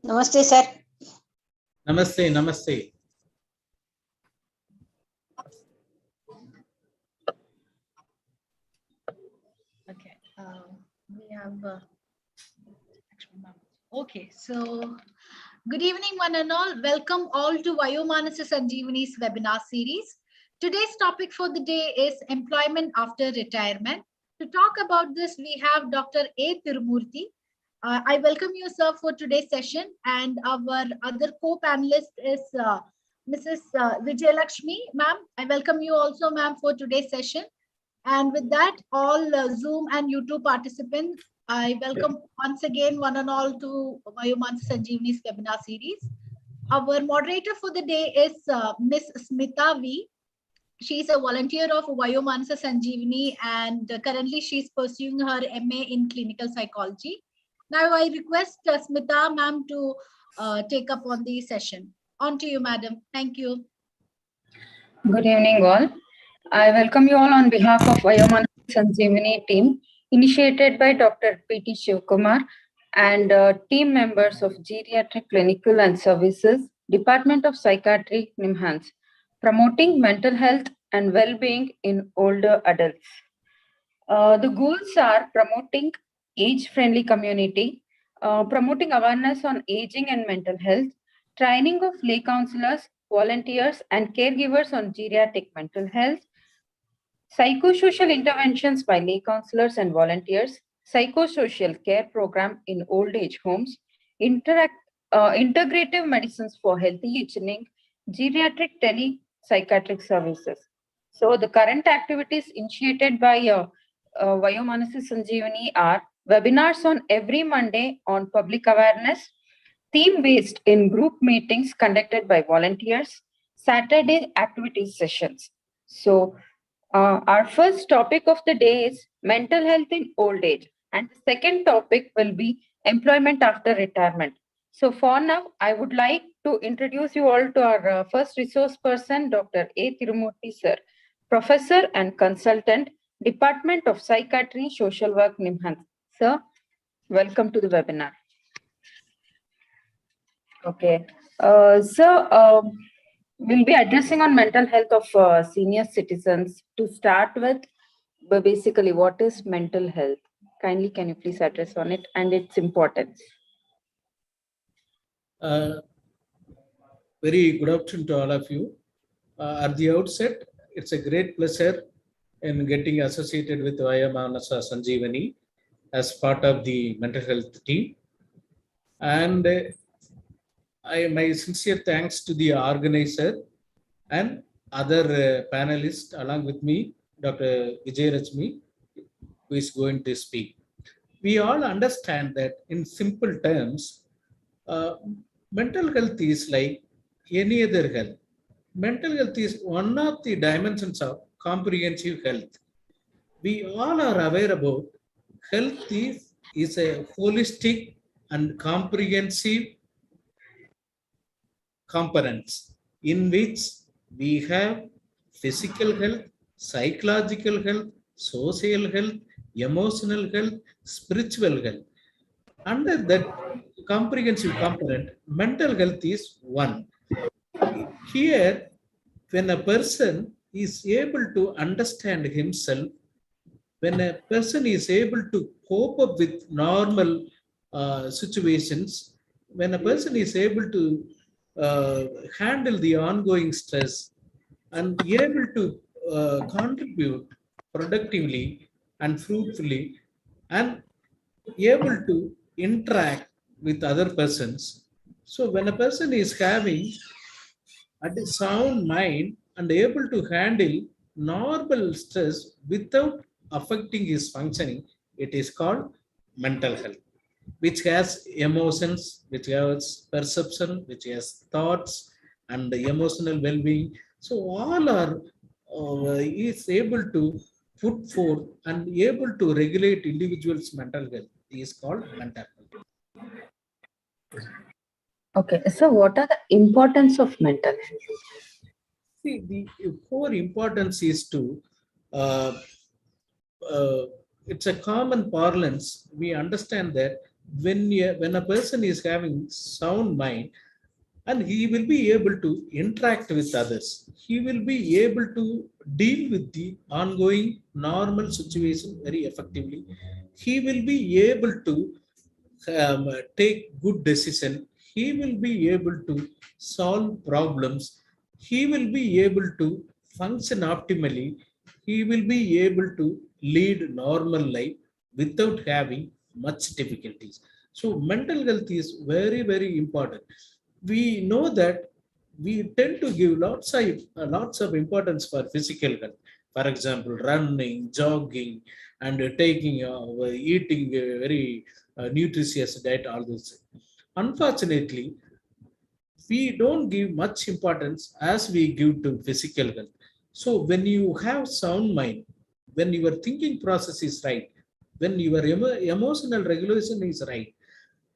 Namaste, sir. Namaste, namaste. Okay, we have. Okay, so good evening, one and all. Welcome all to Vayomanasa Sanjeevani's Webinar Series. Today's topic for the day is employment after retirement. To talk about this, we have Dr. A. Tirumurthy. I welcome you, sir, for today's session. And our other co-panelist is Mrs. Vijayalakshmi, ma'am. I welcome you also, ma'am, for today's session. And with that, all Zoom and YouTube participants, I welcome once again one and all to Vayomanasa Sanjeevani's Webinar Series. Our moderator for the day is Ms. Smita V. She is a volunteer of Vayomanasa Sanjeevani and currently she is pursuing her MA in clinical psychology. Now I request Smita ma'am to take up on the session. On to you, madam. Thank you. Good evening, all. I welcome you all on behalf of Vayomanasa Sanjeevani team, initiated by Dr. P.T. Shivkumar and team members of Geriatric Clinical and Services, Department of Psychiatry, NIMHANS, promoting mental health and well-being in older adults. The goals are promoting age-friendly community, promoting awareness on aging and mental health, training of lay counselors, volunteers, and caregivers on geriatric mental health, psychosocial interventions by lay counselors and volunteers, psychosocial care program in old age homes, integrative medicines for healthy aging, geriatric tele-psychiatric services. So the current activities initiated by Vayomanasa Sanjeevani are webinars on every Monday on public awareness, theme-based in group meetings conducted by volunteers, Saturday activity sessions. So our first topic of the day is mental health in old age. And the second topic will be employment after retirement. So for now, I would like to introduce you all to our first resource person, Dr. A. Tirumurthy, sir, Professor and Consultant, Department of Psychiatry, Social Work, NIMHANS. Sir, welcome to the webinar. Okay. We'll be addressing on mental health of senior citizens. To start with, basically, what is mental health? Kindly, can you please address on it and its importance? Very good afternoon to all of you. At the outset, it's a great pleasure in getting associated with Vayomanasa Sanjeevani as part of the mental health team. And my sincere thanks to the organizer and other panelists along with me, Dr. Vijayalakshmi, who is going to speak. We all understand that in simple terms, mental health is like any other health. Mental health is one of the dimensions of comprehensive health. We all are aware about health is a holistic and comprehensive components in which we have physical health, psychological health, social health, emotional health, spiritual health. Under that comprehensive component, mental health is one. Here, when a person is able to understand himself, when a person is able to cope up with normal situations, when a person is able to handle the ongoing stress and able to contribute productively and fruitfully and able to interact with other persons. So when a person is having a sound mind and able to handle normal stress without affecting his functioning, it is called mental health, which has emotions, which has perception, which has thoughts and emotional well-being. So all are is able to put forth and able to regulate individuals' mental health is called mental health. Okay, so what are the importance of mental health? See, the core importance is to it's a common parlance. We understand that when a person is having sound mind, and he will be able to interact with others, he will be able to deal with the ongoing normal situation very effectively. He will be able to take good decision. He will be able to solve problems. He will be able to function optimally. He will be able to lead normal life without having much difficulties. So mental health is very, very important. We know that we tend to give lots of importance for physical health. For example, running, jogging, and taking eating a very nutritious diet, all those. Unfortunately, we don't give much importance as we give to physical health. So when you have sound mind, when your thinking process is right, when your emotional regulation is right,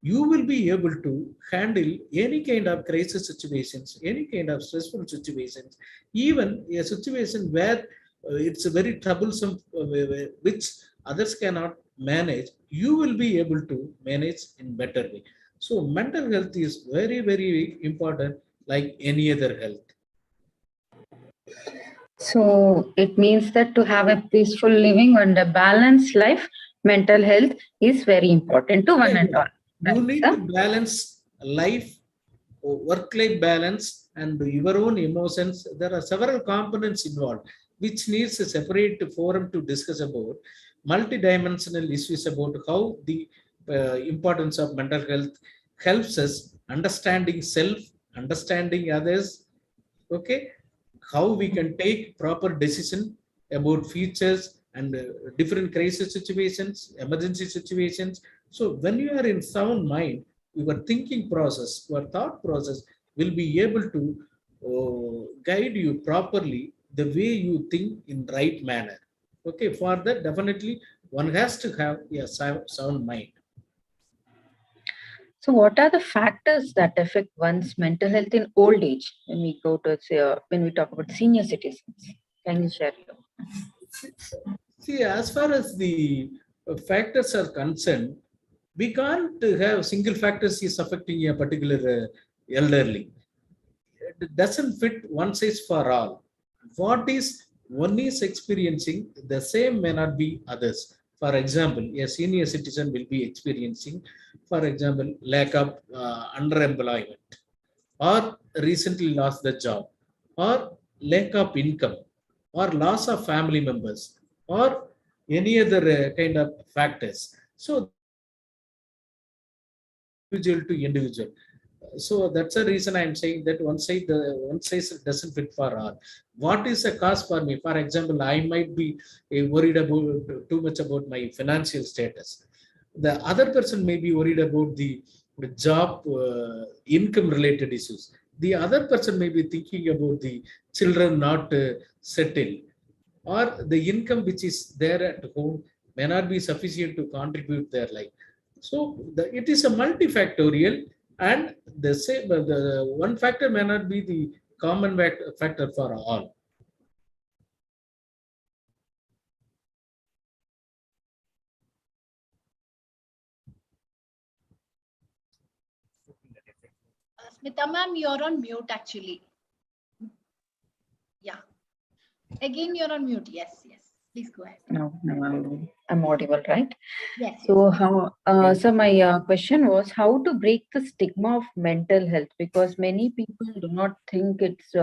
you will be able to handle any kind of crisis situations, any kind of stressful situations, even a situation where it's a very troublesome, which others cannot manage, you will be able to manage in better way. So mental health is very, very important, like any other health. So it means that to have a peaceful living and a balanced life, mental health is very important to one and all. You Right, need sir? to balance life, work-life balance, and your own emotions. There are several components involved, which needs a separate forum to discuss about multidimensional issues about how the importance of mental health helps us understanding self, understanding others. Okay, how we can take proper decision about futures and different crisis situations, emergency situations. So when you are in sound mind, your thinking process, your thought process will be able to guide you properly, the way you think in right manner. Okay, for that definitely one has to have a sound mind. So what are the factors that affect one's mental health in old age when we go to when we talk about senior citizens? Can you share your? See, as far as the factors are concerned, we can't have single factors is affecting a particular elderly. It doesn't fit one size for all. What is one is experiencing, the same may not be others. For example, a senior citizen will be experiencing, for example, lack of underemployment, or recently lost the job, or lack of income, or loss of family members, or any other kind of factors. So individual to individual. So that's the reason I'm saying that one size doesn't fit for all. What is a cause for me? For example, I might be worried about too much about my financial status. The other person may be worried about the job income related issues. The other person may be thinking about the children not settled, or the income which is there at home may not be sufficient to contribute their life. So it is a multifactorial, and the one factor may not be the common factor for all. Smita ma'am, you're on mute actually. Yeah. Again, you're on mute. Yes, yes. Please go ahead. No, I'm audible, right? Yes. So how? So my question was how to break the stigma of mental health, because many people do not think it's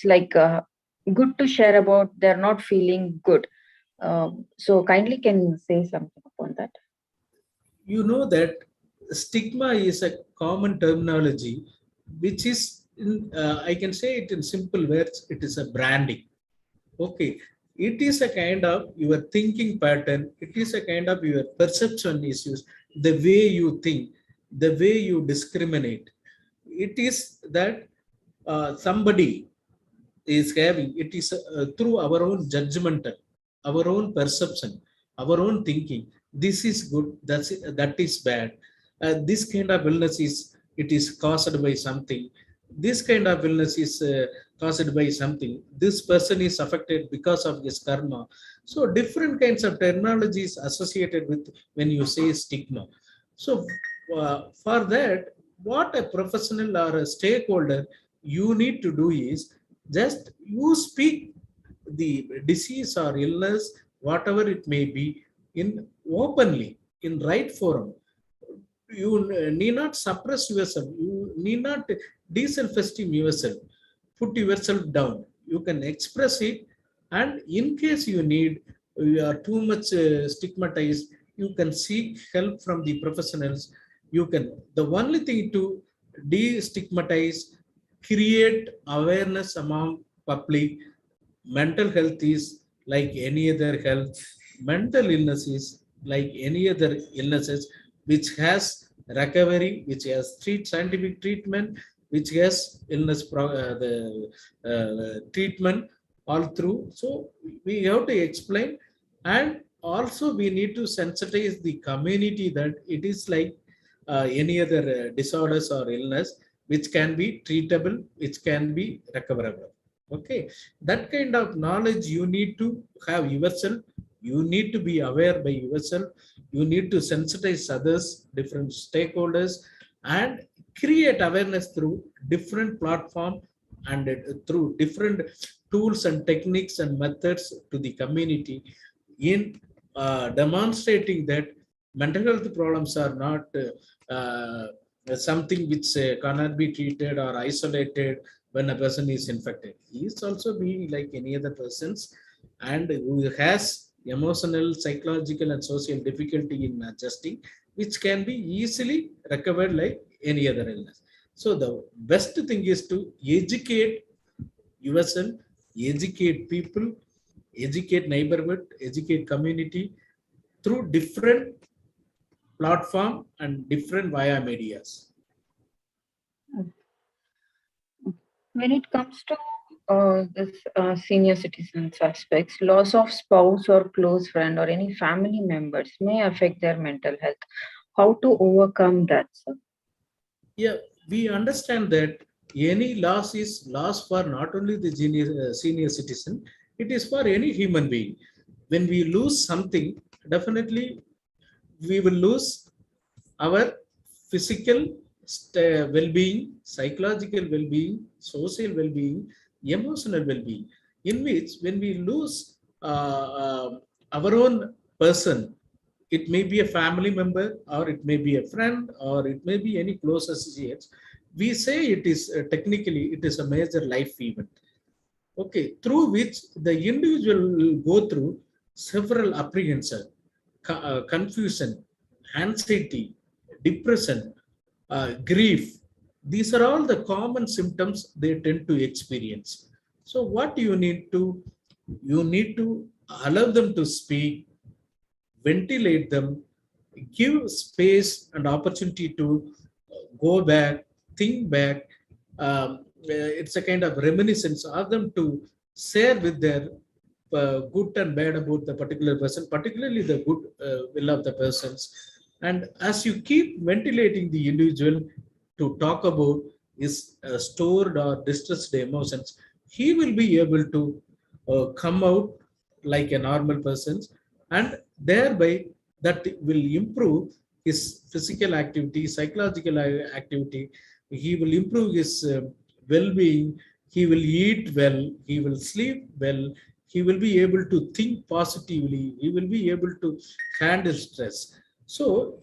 like good to share about they're not feeling good. So kindly can you say something upon that? You know that stigma is a common terminology, which is I can say it in simple words. It is a branding. Okay, it is a kind of your thinking pattern. It is a kind of your perception issues, the way you think, the way you discriminate. It is that somebody is having, it is through our own judgmental, our own perception, our own thinking. This is good, that is bad. This kind of illness is, it is caused by something. This kind of illness is caused by something. This person is affected because of his karma. So different kinds of terminologies associated with when you say stigma. So for that, what a professional or a stakeholder you need to do is just you speak the disease or illness, whatever it may be, in openly, in right forum. You need not suppress yourself, you need not de-self-esteem yourself, put yourself down. You can express it, and in case you need, you are too much stigmatized, you can seek help from the professionals. You can, the only thing to de-stigmatize, create awareness among public. Mental health is like any other health. Mental illness is like any other illnesses, which has recovery, which has scientific treatment, which has the treatment all through. So we have to explain, and also we need to sensitize the community that it is like any other disorders or illness, which can be treatable, which can be recoverable. Okay, that kind of knowledge you need to have yourself. You need to be aware by yourself. You need to sensitize others, different stakeholders, and create awareness through different platform, and through different tools and techniques and methods to the community, in demonstrating that mental health problems are not something which cannot be treated or isolated when a person is infected. He is also being like any other persons, and who has emotional, psychological, and social difficulty in adjusting, which can be easily recovered like any other illness. So the best thing is to educate yourself, educate people, educate neighborhood, educate community through different platform and different via medias. When it comes to this senior citizens aspects, loss of spouse or close friend or any family members may affect their mental health. How to overcome that, sir? Yeah, we understand that any loss is loss for not only the senior citizen, it is for any human being. When we lose something, definitely we will lose our physical well-being, psychological well-being, social well-being, emotional well-being, in which when we lose our own person, it may be a family member, or it may be a friend, or it may be any close associates, we say it is technically it is a major life event. Okay, through which the individual will go through several apprehension, confusion, anxiety, depression, grief. These are all the common symptoms they tend to experience. So what you need to allow them to speak, ventilate them, give space and opportunity to go back, think back. It's a kind of reminiscence of them to share with their good and bad about the particular person, particularly the good will of the persons. And as you keep ventilating the individual to talk about his stored or distressed emotions, he will be able to come out like a normal person, and thereby that will improve his physical activity, psychological activity. He will improve his well-being. He will eat well. He will sleep well. He will be able to think positively. He will be able to handle stress. So,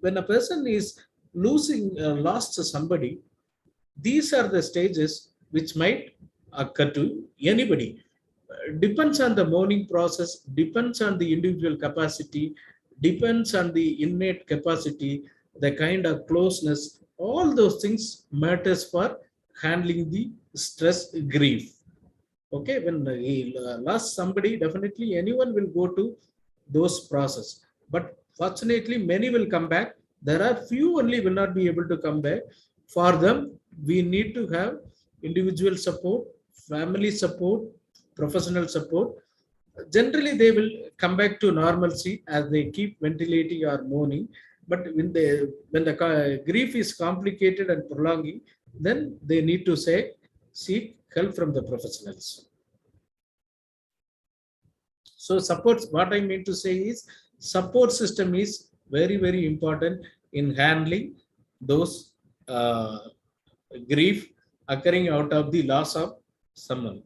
when a person is lost somebody, these are the stages which might occur to anybody. Depends on the mourning process, depends on the individual capacity, depends on the innate capacity, the kind of closeness. All those things matters for handling the stress, grief. Okay, when he lost somebody, definitely anyone will go to those process. But fortunately, many will come back. There are few only will not be able to come back. For them, we need to have individual support, family support, professional support. Generally, they will come back to normalcy as they keep ventilating or mourning. But when the grief is complicated and prolonging, then they need to say seek help from the professionals. So support, what I mean to say is support system is very, very important in handling those grief occurring out of the loss of someone.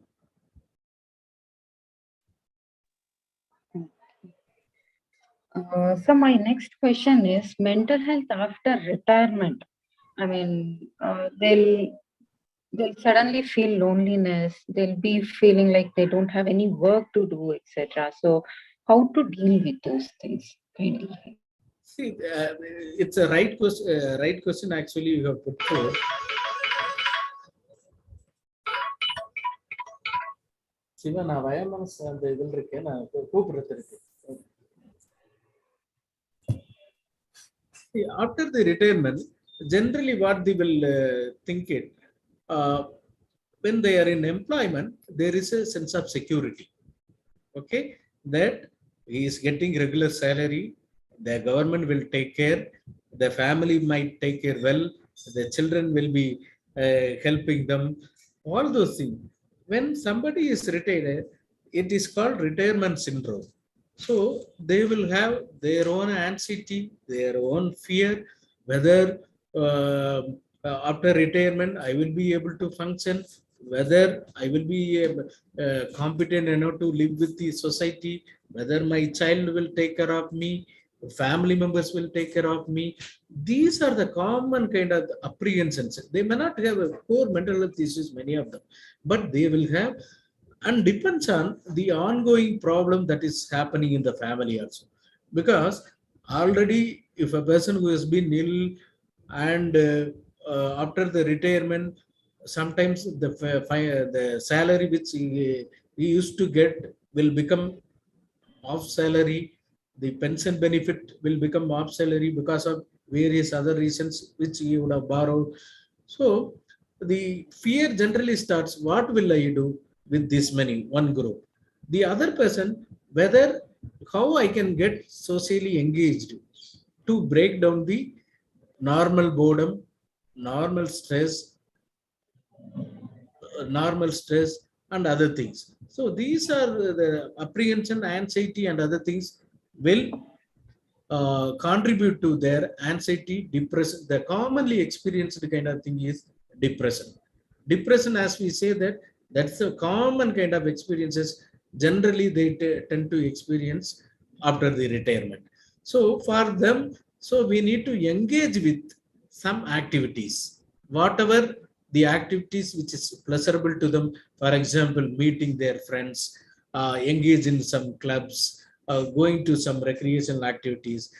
So my next question is mental health after retirement. I mean, they'll suddenly feel loneliness. They'll be feeling like they don't have any work to do, etc. So, how to deal with those things? Kindly. See, it's a right question. Right question. Actually, you have put forth. Siva, na Vayomanasa and the will retain a after the retirement, generally what they will think it, when they are in employment, there is a sense of security. Okay, that he is getting regular salary, the government will take care, the family might take care well, the children will be helping them, all those things. When somebody is retired, it is called retirement syndrome. So they will have their own anxiety, their own fear, whether after retirement I will be able to function, whether I will be competent enough to live with the society, whether my child will take care of me, family members will take care of me. These are the common kind of apprehensions. They may not have a core mental health issues, many of them, but they will have, and depends on the ongoing problem that is happening in the family also. Because already if a person who has been ill and after the retirement, sometimes the salary which he used to get will become off salary, the pension benefit will become off salary because of various other reasons which he would have borrowed. So the fear generally starts, what will I do with this money, one group. The other person, whether how I can get socially engaged to break down the normal boredom, normal stress, and other things. So these are the apprehension, anxiety, and other things will contribute to their anxiety, depression. The commonly experienced kind of thing is depression. Depression, as we say that, that's a common kind of experiences. Generally, they tend to experience after the retirement. So for them, so we need to engage with some activities, whatever the activities which is pleasurable to them. For example, meeting their friends, engage in some clubs, going to some recreational activities,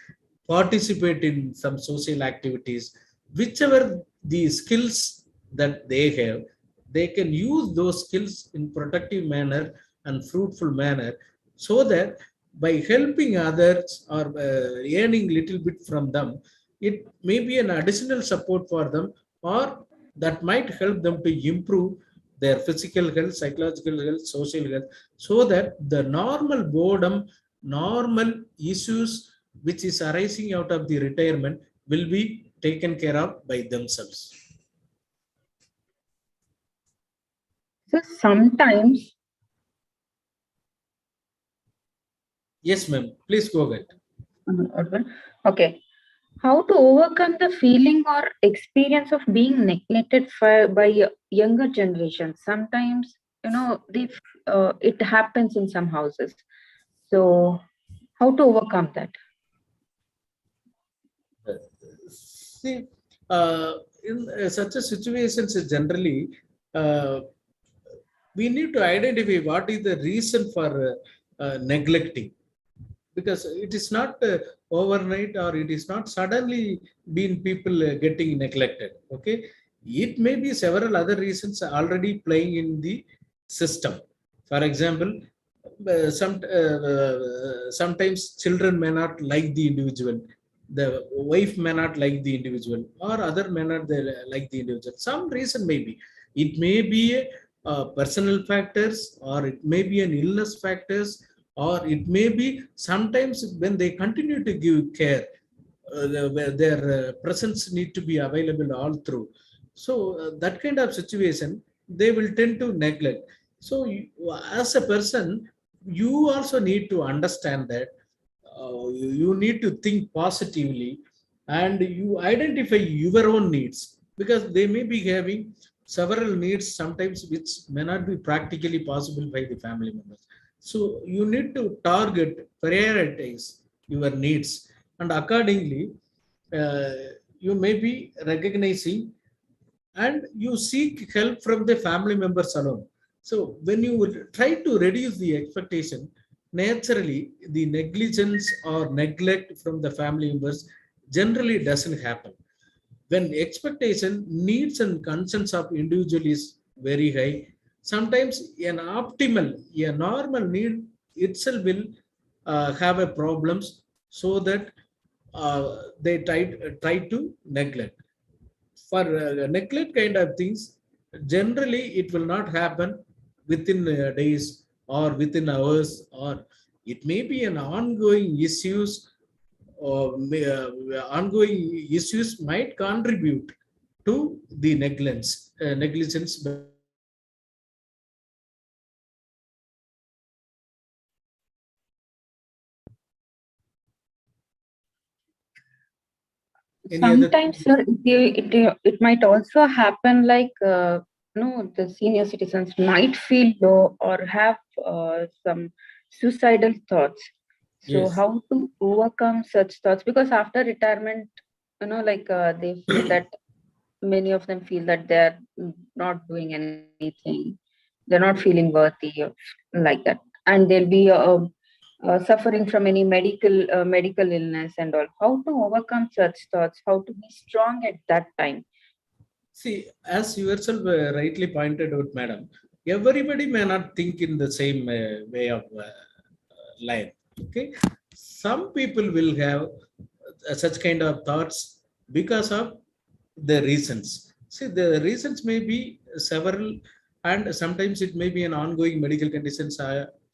participate in some social activities, whichever the skills that they have, they can use those skills in productive manner and fruitful manner, so that by helping others or earning little bit from them, it may be an additional support for them, or that might help them to improve their physical health, psychological health, social health, so that the normal boredom, normal issues which is arising out of the retirement will be taken care of by themselves. So sometimes. Yes, ma'am. Please go ahead. Okay. How to overcome the feeling or experience of being neglected by younger generations? Sometimes, it happens in some houses. So, how to overcome that? See, in such a situation, generally, we need to identify what is the reason for neglecting, because it is not overnight, or it is not suddenly been people getting neglected. Okay, it may be several other reasons already playing in the system. For example, sometimes children may not like the individual, the wife may not like the individual, or other may not like the individual. Some reason may be, it may be personal factors, or it may be an illness factors, or it may be sometimes when they continue to give care, their presence need to be available all through. So that kind of situation, they will tend to neglect. So as a person, you also need to understand that you need to think positively, and you identify your own needs, because they may be having several needs sometimes which may not be practically possible by the family members. So you need to target, prioritize your needs, and accordingly, uh, you may be recognizing, and you seek help from the family members alone. So when you will try to reduce the expectation, naturally the negligence or neglect from the family members generally doesn't happen. When expectation, needs and concerns of individual is very high, sometimes an optimal, a normal need itself will have a problems, so that they try to neglect. For neglect kind of things, generally it will not happen within days or within hours, or it may be an ongoing issues, or ongoing issues might contribute to the negligence. Any other Sometimes, thing? sir, it might also happen like no, the senior citizens might feel low or have some suicidal thoughts. So, Yes. how to overcome such thoughts? Because after retirement, like they feel that many of them feel that they're not doing anything, they're not feeling worthy of, like that, and they'll be suffering from any medical illness and all. How to overcome such thoughts? How to be strong at that time? See, as you yourself rightly pointed out, madam, everybody may not think in the same way of life. Okay, some people will have such kind of thoughts because of the reasons. See, the reasons may be several, and sometimes it may be an ongoing medical conditions,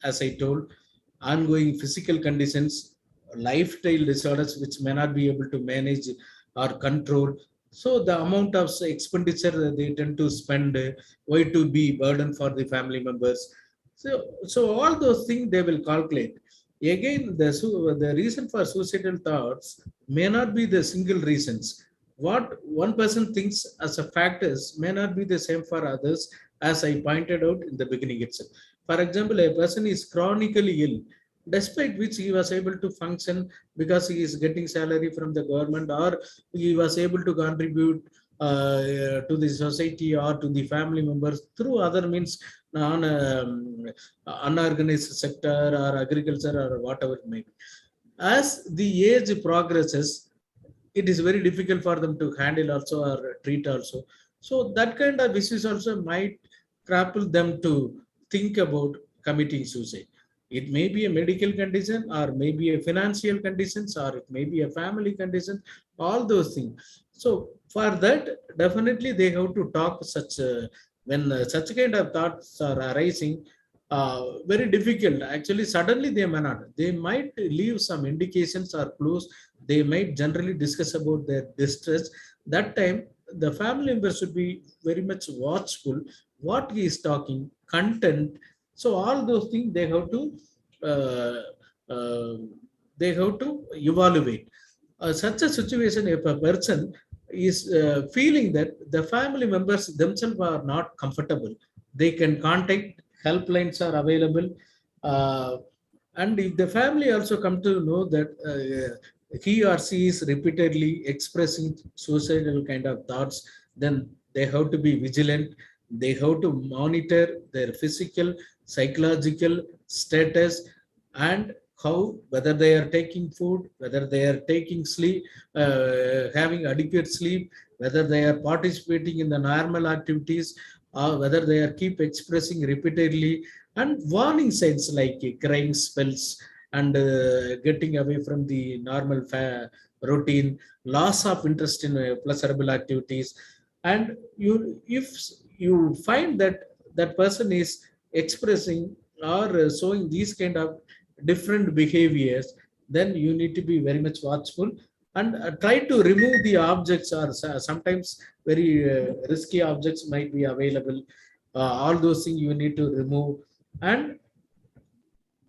as I told, ongoing physical conditions, lifestyle disorders which may not be able to manage or control. So the amount of expenditure that they tend to spend, why to be burden for the family members. So all those things they will calculate. Again, the reason for suicidal thoughts may not be the single reasons. What one person thinks as a factors may not be the same for others, as I pointed out in the beginning itself. For example, a person is chronically ill, despite which he was able to function because he is getting salary from the government, or he was able to contribute to the society or to the family members through other means, non unorganized sector or agriculture or whatever it may be. As the age progresses, it is very difficult for them to handle also or treat also. So that kind of issues also might grapple them to think about committing suicide. It may be a medical condition, or maybe a financial conditions, or it may be a family condition, all those things. So for that, definitely they have to talk such, when such kind of thoughts are arising, very difficult. Actually, suddenly they may not. They might leave some indications or clues. They might generally discuss about their distress. That time, the family member should be very much watchful. What he is talking, content. So all those things uh, uh, they have to evaluate. Such a situation, if a person is feeling that the family members themselves are not comfortable, they can contact, helplines are available, uh, and if the family also come to know that he or she is repeatedly expressing suicidal kind of thoughts, then they have to be vigilant. They have to monitor their physical, psychological status, and how, whether they are taking food, whether they are taking sleep, having adequate sleep, whether they are participating in the normal activities, or whether they are keep expressing repeatedly, and warning signs like crying spells, and getting away from the normal routine, loss of interest in pleasurable activities. And you, if you find that that person is expressing or showing these kind of different behaviors, then you need to be very much watchful, and try to remove the objects, or sometimes very risky objects might be available. all those things you need to remove, and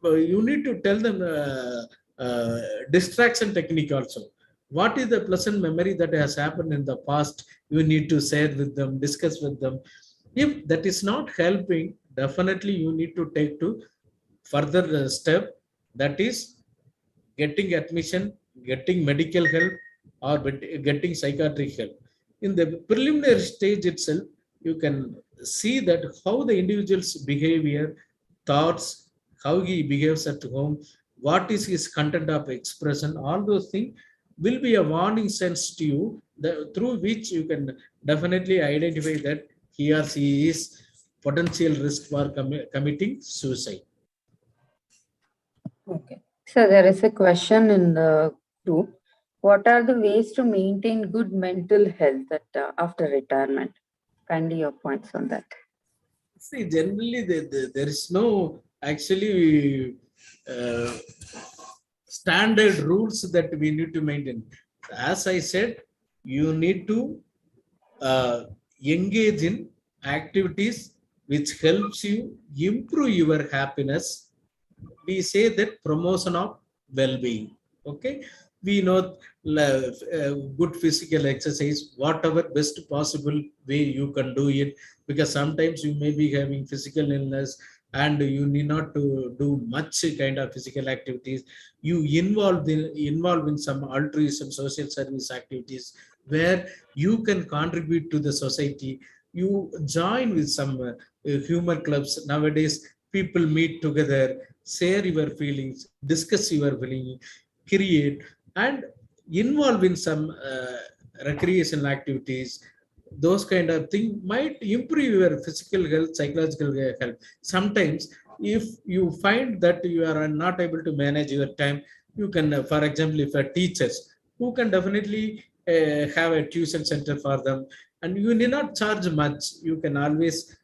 you need to tell them distraction technique also. What is the pleasant memory that has happened in the past? You need to share with them, discuss with them. If that is not helping, definitely you need to take to further step, that is getting admission, getting medical help, or getting psychiatric help. In the preliminary stage itself, you can see that how the individual's behavior, thoughts, how he behaves at home, what is his content of expression, all those things will be a warning sense to you, through which you can definitely identify that he or she is potential risk for committing suicide. Okay. So there is a question in the group. What are the ways to maintain good mental health after retirement? Kindly your points on that. See, generally, there is no actually standard rules that we need to maintain. As I said, you need to engage in activities which helps you improve your happiness. We say that promotion of well-being. Okay, we know good physical exercise, whatever best possible way you can do it, because sometimes you may be having physical illness and you need not to do much kind of physical activities. You involve in some altruism, social service activities where you can contribute to the society. You join with some humor clubs. Nowadays people meet together, share your feelings, discuss your feelings, create, and involve in some recreational activities. Those kind of thing might improve your physical health, psychological health. Sometimes, if you find that you are not able to manage your time, you can, for example, if a teachers who can definitely have a tuition center for them, and you need not charge much. You can always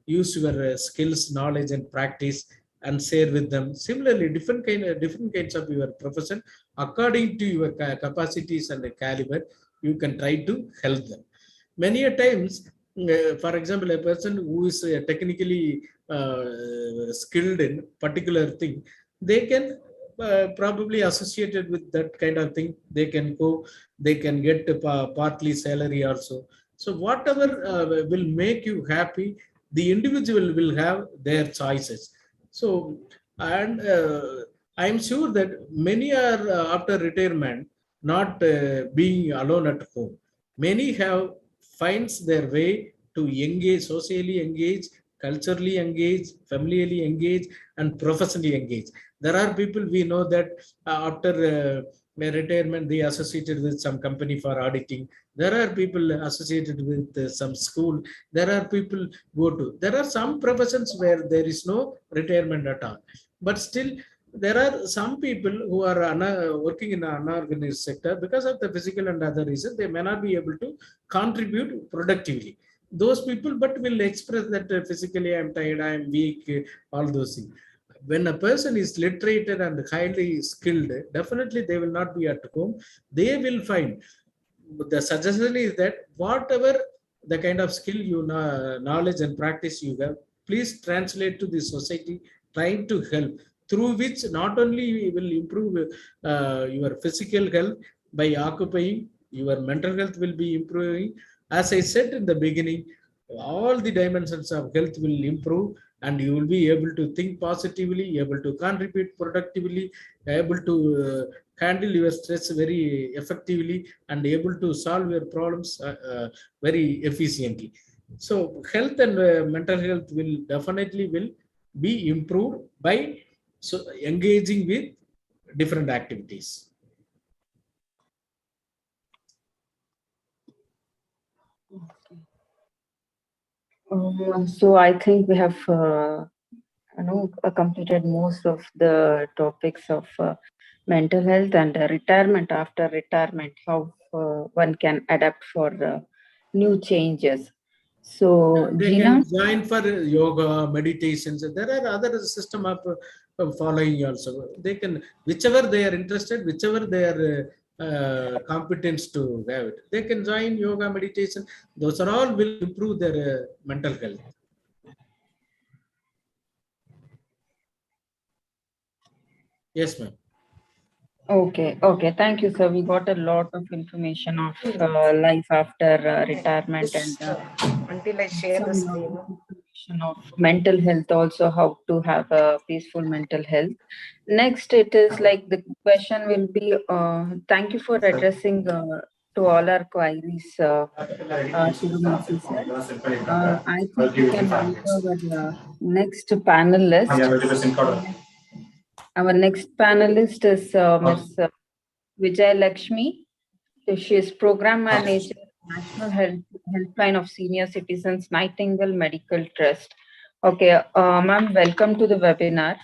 use your skills, knowledge, and practice and share with them. Similarly, different kinds of your profession, according to your capacities and caliber, you can try to help them. Many a times, for example, a person who is technically skilled in particular thing, they can probably associated with that kind of thing. They can go, they can get partly salary also. So whatever will make you happy, the individual will have their choices. So, and I'm sure that many are after retirement not being alone at home. Many have finds their way to engage, socially engage, culturally engage, familiarly engage, and professionally engage. There are people we know that after retirement they associated with some company for auditing. There are people associated with some school. There are people go to. There are some professions where there is no retirement at all, but still there are some people who are working in an unorganized sector because of the physical and other reasons. They may not be able to contribute productively. Those people, but will express that physically I'm tired, I'm weak, all those things. When a person is literate and highly skilled, definitely they will not be at home. They will find, the suggestion is that whatever the kind of skill you know, knowledge and practice you have, please translate to the society, trying to help, through which not only will improve your physical health by occupying, your mental health will be improving. As I said in the beginning, all the dimensions of health will improve, and you will be able to think positively, able to contribute productively, able to handle your stress very effectively, and able to solve your problems very efficiently. So health and mental health will definitely will be improved by engaging with different activities. So I think we have completed most of the topics of mental health and retirement after retirement, how one can adapt for new changes. So they Gina, can join for yoga, meditations. There are other system of following also. They can, whichever they are interested, whichever they are competence to have it. They can join yoga, meditation. Those are all will improve their mental health. Yes, ma'am. Okay, okay. Thank you, sir. We got a lot of information of life after retirement and until I share the some screen. information of mental health, also how to have a peaceful mental health. Next, it is like the question will be, thank you for addressing to all our queries, Tirumurthy sir. I think we can move to our next panelist. Our next panelist is Ms. Vijay Lakshmi. So she is Program Manager, National Helpline of Senior Citizens, Nightingale Medical Trust. Okay, ma'am, welcome to the webinar.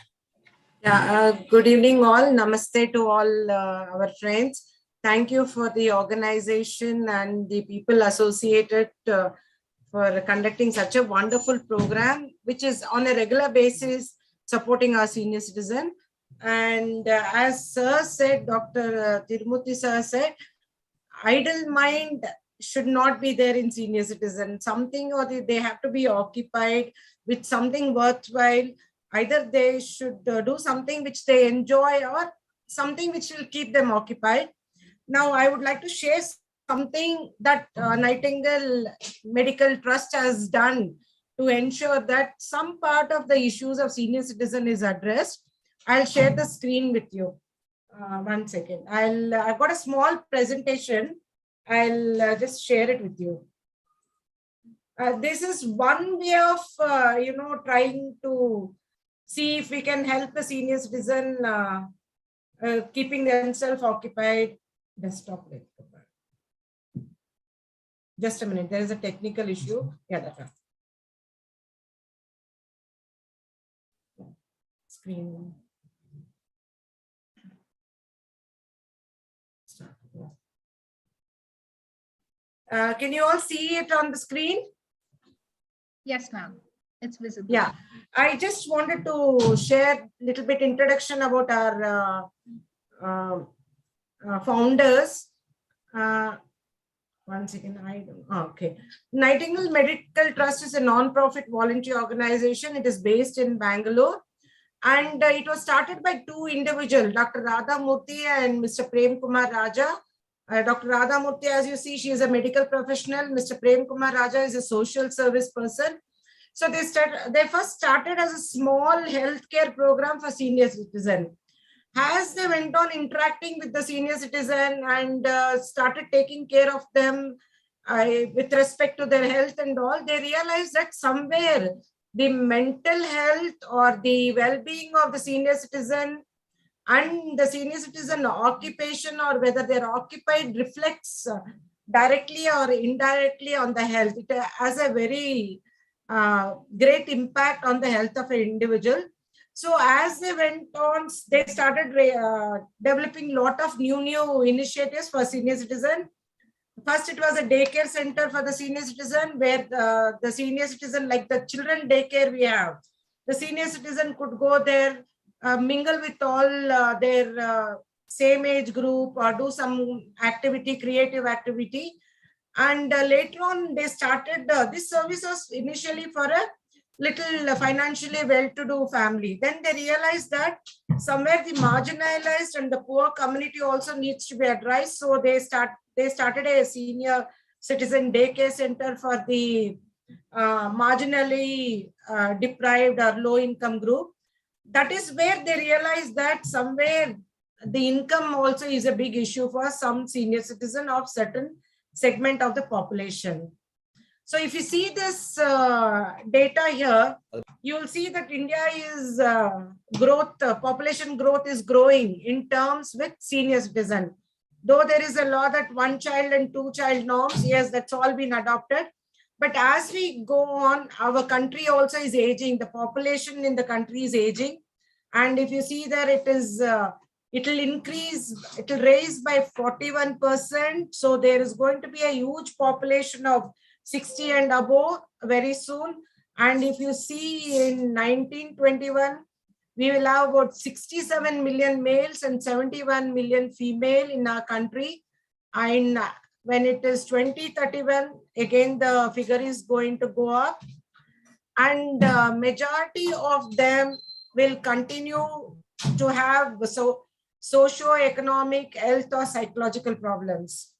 Yeah, good evening all. Namaste to all our friends. Thank you for the organization and the people associated for conducting such a wonderful program, which is on a regular basis supporting our senior citizen. And as Sir said, Dr. Tirumurthy Sir said, idle mind should not be there in senior citizen. Something or they have to be occupied with something worthwhile. Either they should do something which they enjoy or something which will keep them occupied. Now, I would like to share something that Nightingale Medical Trust has done to ensure that some part of the issues of senior citizen is addressed. I'll share the screen with you. 1 second. I've got a small presentation. I'll just share it with you. This is one way of, trying to see if we can help the senior citizen keeping themselves occupied. Desktop. Just a minute. There is a technical issue. Yeah, that's right. Screen. Can you all see it on the screen? Yes, ma'am. It's visible. Yeah, I just wanted to share a little bit introduction about our founders. 1 second, I don't. Okay. Nightingale Medical Trust is a non-profit voluntary organization. It is based in Bangalore. And it was started by two individuals, Dr. Radha Murthy and Mr. Prem Kumar Raja. Dr. Radha Murthy, as you see, she is a medical professional. Mr. Prem Kumar Raja is a social service person. So they first started as a small healthcare program for senior citizens. As they went on interacting with the senior citizen and started taking care of them with respect to their health and all, they realized that somewhere the mental health or the well-being of the senior citizen and the senior citizen occupation or whether they're occupied reflects directly or indirectly on the health. It has a very great impact on the health of an individual. So as they went on, they started developing a lot of new initiatives for senior citizen. First, it was a daycare center for the senior citizen where the senior citizen, like the children daycare we have, the senior citizen could go there, mingle with all their same age group or do some activity, creative activity. And later on, they started, this service was initially for a little financially well-to-do family. Then they realized that somewhere the marginalized and the poor community also needs to be addressed. So they started a senior citizen daycare center for the marginally deprived or low-income group. That is where they realized that somewhere the income also is a big issue for some senior citizen of certain segment of the population. So if you see this data here, you'll see that India is population growth is growing in terms with senior citizen. Though there is a law that 1 child and 2 child norms, yes, that's all been adopted. But as we go on, our country also is aging. The population in the country is aging. And if you see there, it is, it will increase, it will raise by 41%. So there is going to be a huge population of 60 and above very soon. And if you see in 1921, We will have about 67 million males and 71 million female in our country. And when it is 2031, again, the figure is going to go up. And majority of them will continue to have socio-economic, health or psychological problems.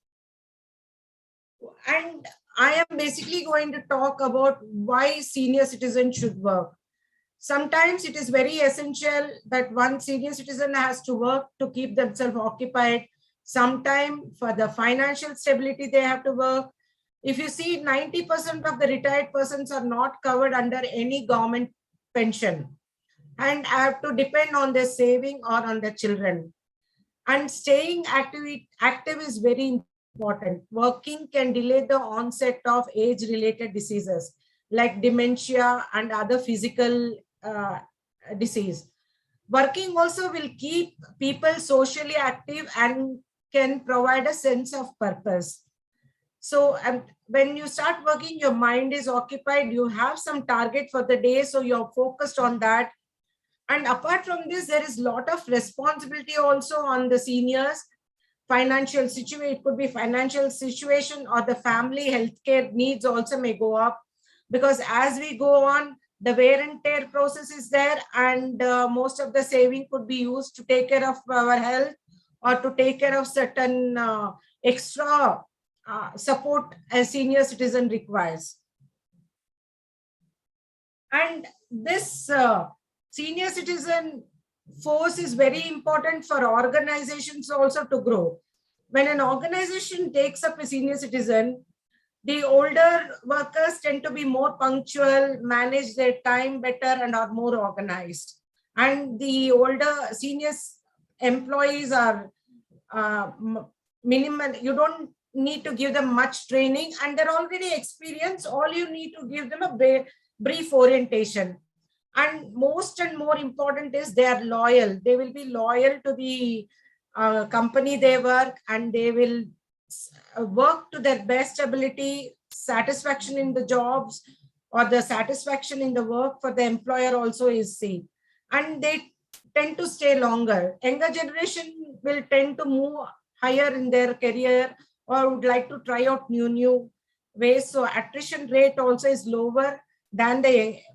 And I am basically going to talk about why senior citizens should work. Sometimes it is very essential that one senior citizen has to work to keep themselves occupied. Sometimes for the financial stability, they have to work. If you see, 90% of the retired persons are not covered under any government pension and have to depend on their saving or on their children. And staying active is very important. Working can delay the onset of age-related diseases like dementia and other physical disease. Working also will keep people socially active and can provide a sense of purpose. So when you start working, your mind is occupied, you have some target for the day, so you're focused on that. And apart from this, there is a lot of responsibility also on the seniors. Financial situation, it could be financial situation or the family healthcare needs also may go up, because as we go on, the wear and tear process is there, and most of the saving could be used to take care of our health or to take care of certain extra support a senior citizen requires. And this senior citizen force is very important for organizations also to grow. When an organization takes up a senior citizen, the older workers tend to be more punctual, manage their time better, and are more organized. And the older senior employees are minimal. You don't need to give them much training, and they're already experienced. All you need to give them a brief orientation. And most and more important is they are loyal. They will be loyal to the company they work, and they will work to their best ability. Satisfaction in the jobs or the satisfaction in the work for the employer also is seen, and they tend to stay longer. Younger generation will tend to move higher in their career or would like to try out new ways. So attrition rate also is lower than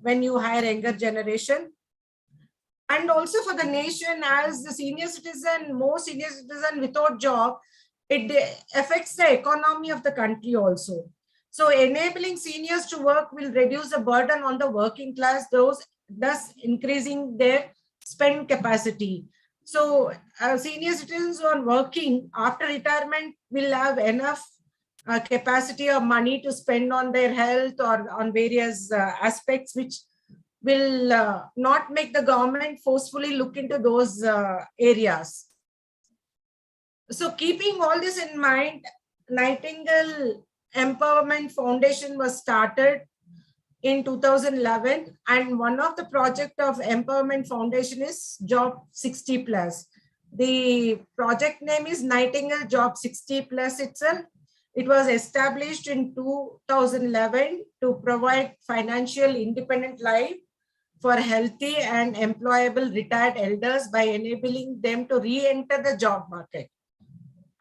when you hire younger generation. And also for the nation, as the senior citizen, more senior citizen without job, it affects the economy of the country also. So enabling seniors to work will reduce the burden on the working class, thus increasing their spend capacity. So senior citizens who are working after retirement will have enough capacity of money to spend on their health or on various aspects, which will not make the government forcefully look into those areas. So keeping all this in mind, Nightingale Empowerment Foundation was started in 2011, and one of the project of Empowerment Foundation is Job 60 Plus. The project name is Nightingale Job 60 Plus itself. It was established in 2011 to provide financial independent life for healthy and employable retired elders by enabling them to re-enter the job market.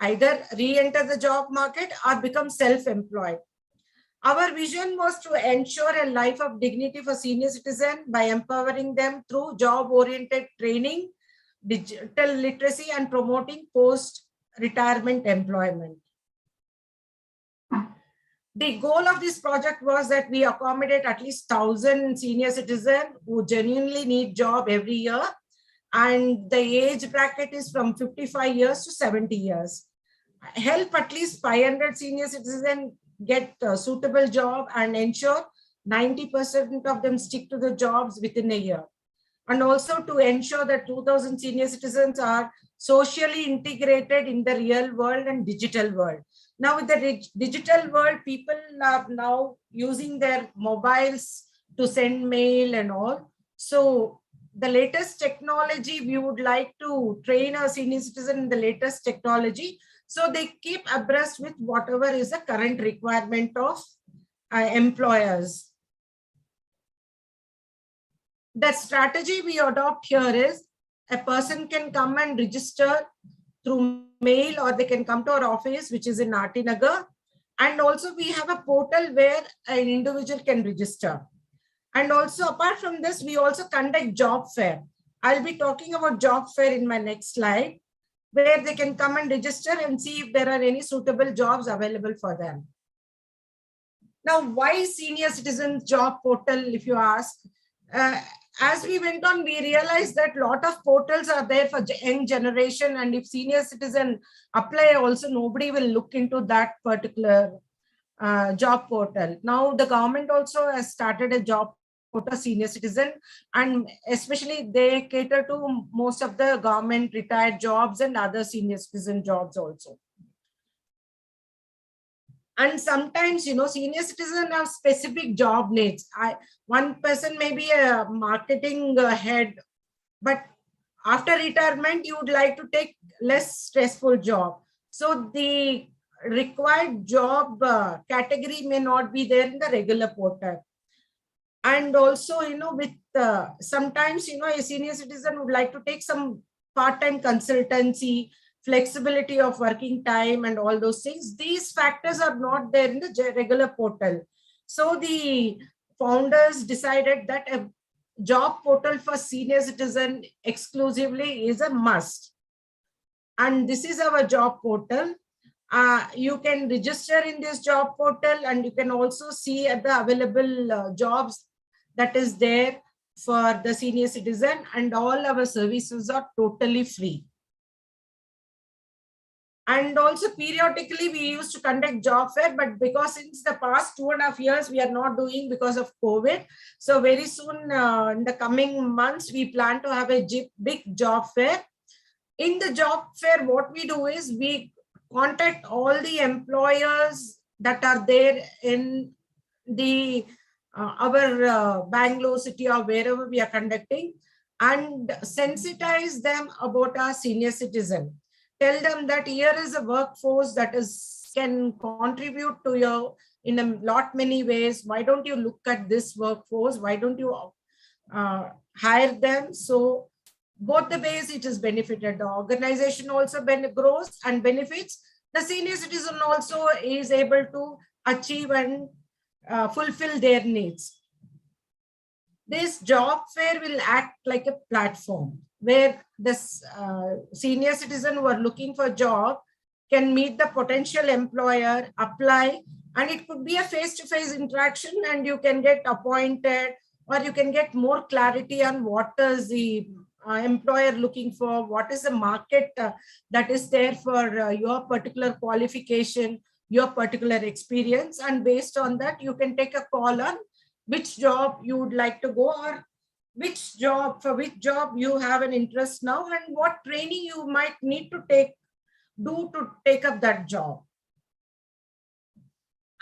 Either re-enter the job market or become self-employed. Our vision was to ensure a life of dignity for senior citizens by empowering them through job-oriented training, digital literacy, and promoting post-retirement employment. The goal of this project was that we accommodate at least 1,000 senior citizens who genuinely need job every year, and the age bracket is from 55 years to 70 years. Help at least 500 senior citizens get a suitable job and ensure 90% of them stick to the jobs within a year. And also to ensure that 2,000 senior citizens are socially integrated in the real world and digital world. Now with the digital world, people are now using their mobiles to send mail and all. So the latest technology, we would like to train our senior citizen in the latest technology, so they keep abreast with whatever is the current requirement of employers. The strategy we adopt here is a person can come and register through mail, or they can come to our office, which is in Natinagar. And also we have a portal where an individual can register. And also apart from this, we also conduct job fair. I'll be talking about job fair in my next slide, where they can come and register and see if there are any suitable jobs available for them. Now, why senior citizens job portal, if you ask? As we went on, we realized that a lot of portals are there for young generation, and if senior citizen apply also, nobody will look into that particular job portal. Now the government also has started a job portal senior citizen, and especially they cater to most of the government retired jobs and other senior citizen jobs also. And sometimes, you know, senior citizens have specific job needs. One person may be a marketing head, but after retirement, you would like to take less stressful job. So the required job category may not be there in the regular portal. And also, you know, with sometimes, you know, a senior citizen would like to take some part-time consultancy, flexibility of working time and all those things. These factors are not there in the regular portal. So the founders decided that a job portal for senior citizen exclusively is a must. And this is our job portal. You can register in this job portal, and you can also see at the available jobs that is there for the senior citizen, and all our services are totally free. And also periodically we used to conduct job fair, but because since the past 2.5 years we are not doing because of COVID. So very soon in the coming months, we plan to have a big job fair. In the job fair, what we do is we contact all the employers that are there in the our Bangalore city or wherever we are conducting, and sensitize them about our senior citizen. Tell them that here is a workforce that can contribute to you in a lot many ways. Why don't you look at this workforce? Why don't you hire them? So both the ways it is benefited. The organization also grows and benefits. The senior citizen also is able to achieve and fulfill their needs. This job fair will act like a platform where this senior citizen who are looking for a job can meet the potential employer, apply, and it could be a face-to-face interaction, and you can get appointed, or you can get more clarity on what is the employer looking for, what is the market that is there for your particular qualification, your particular experience, and based on that, you can take a call on which job you would like to go, or which job you have an interest now, and what training you might need to do to take up that job.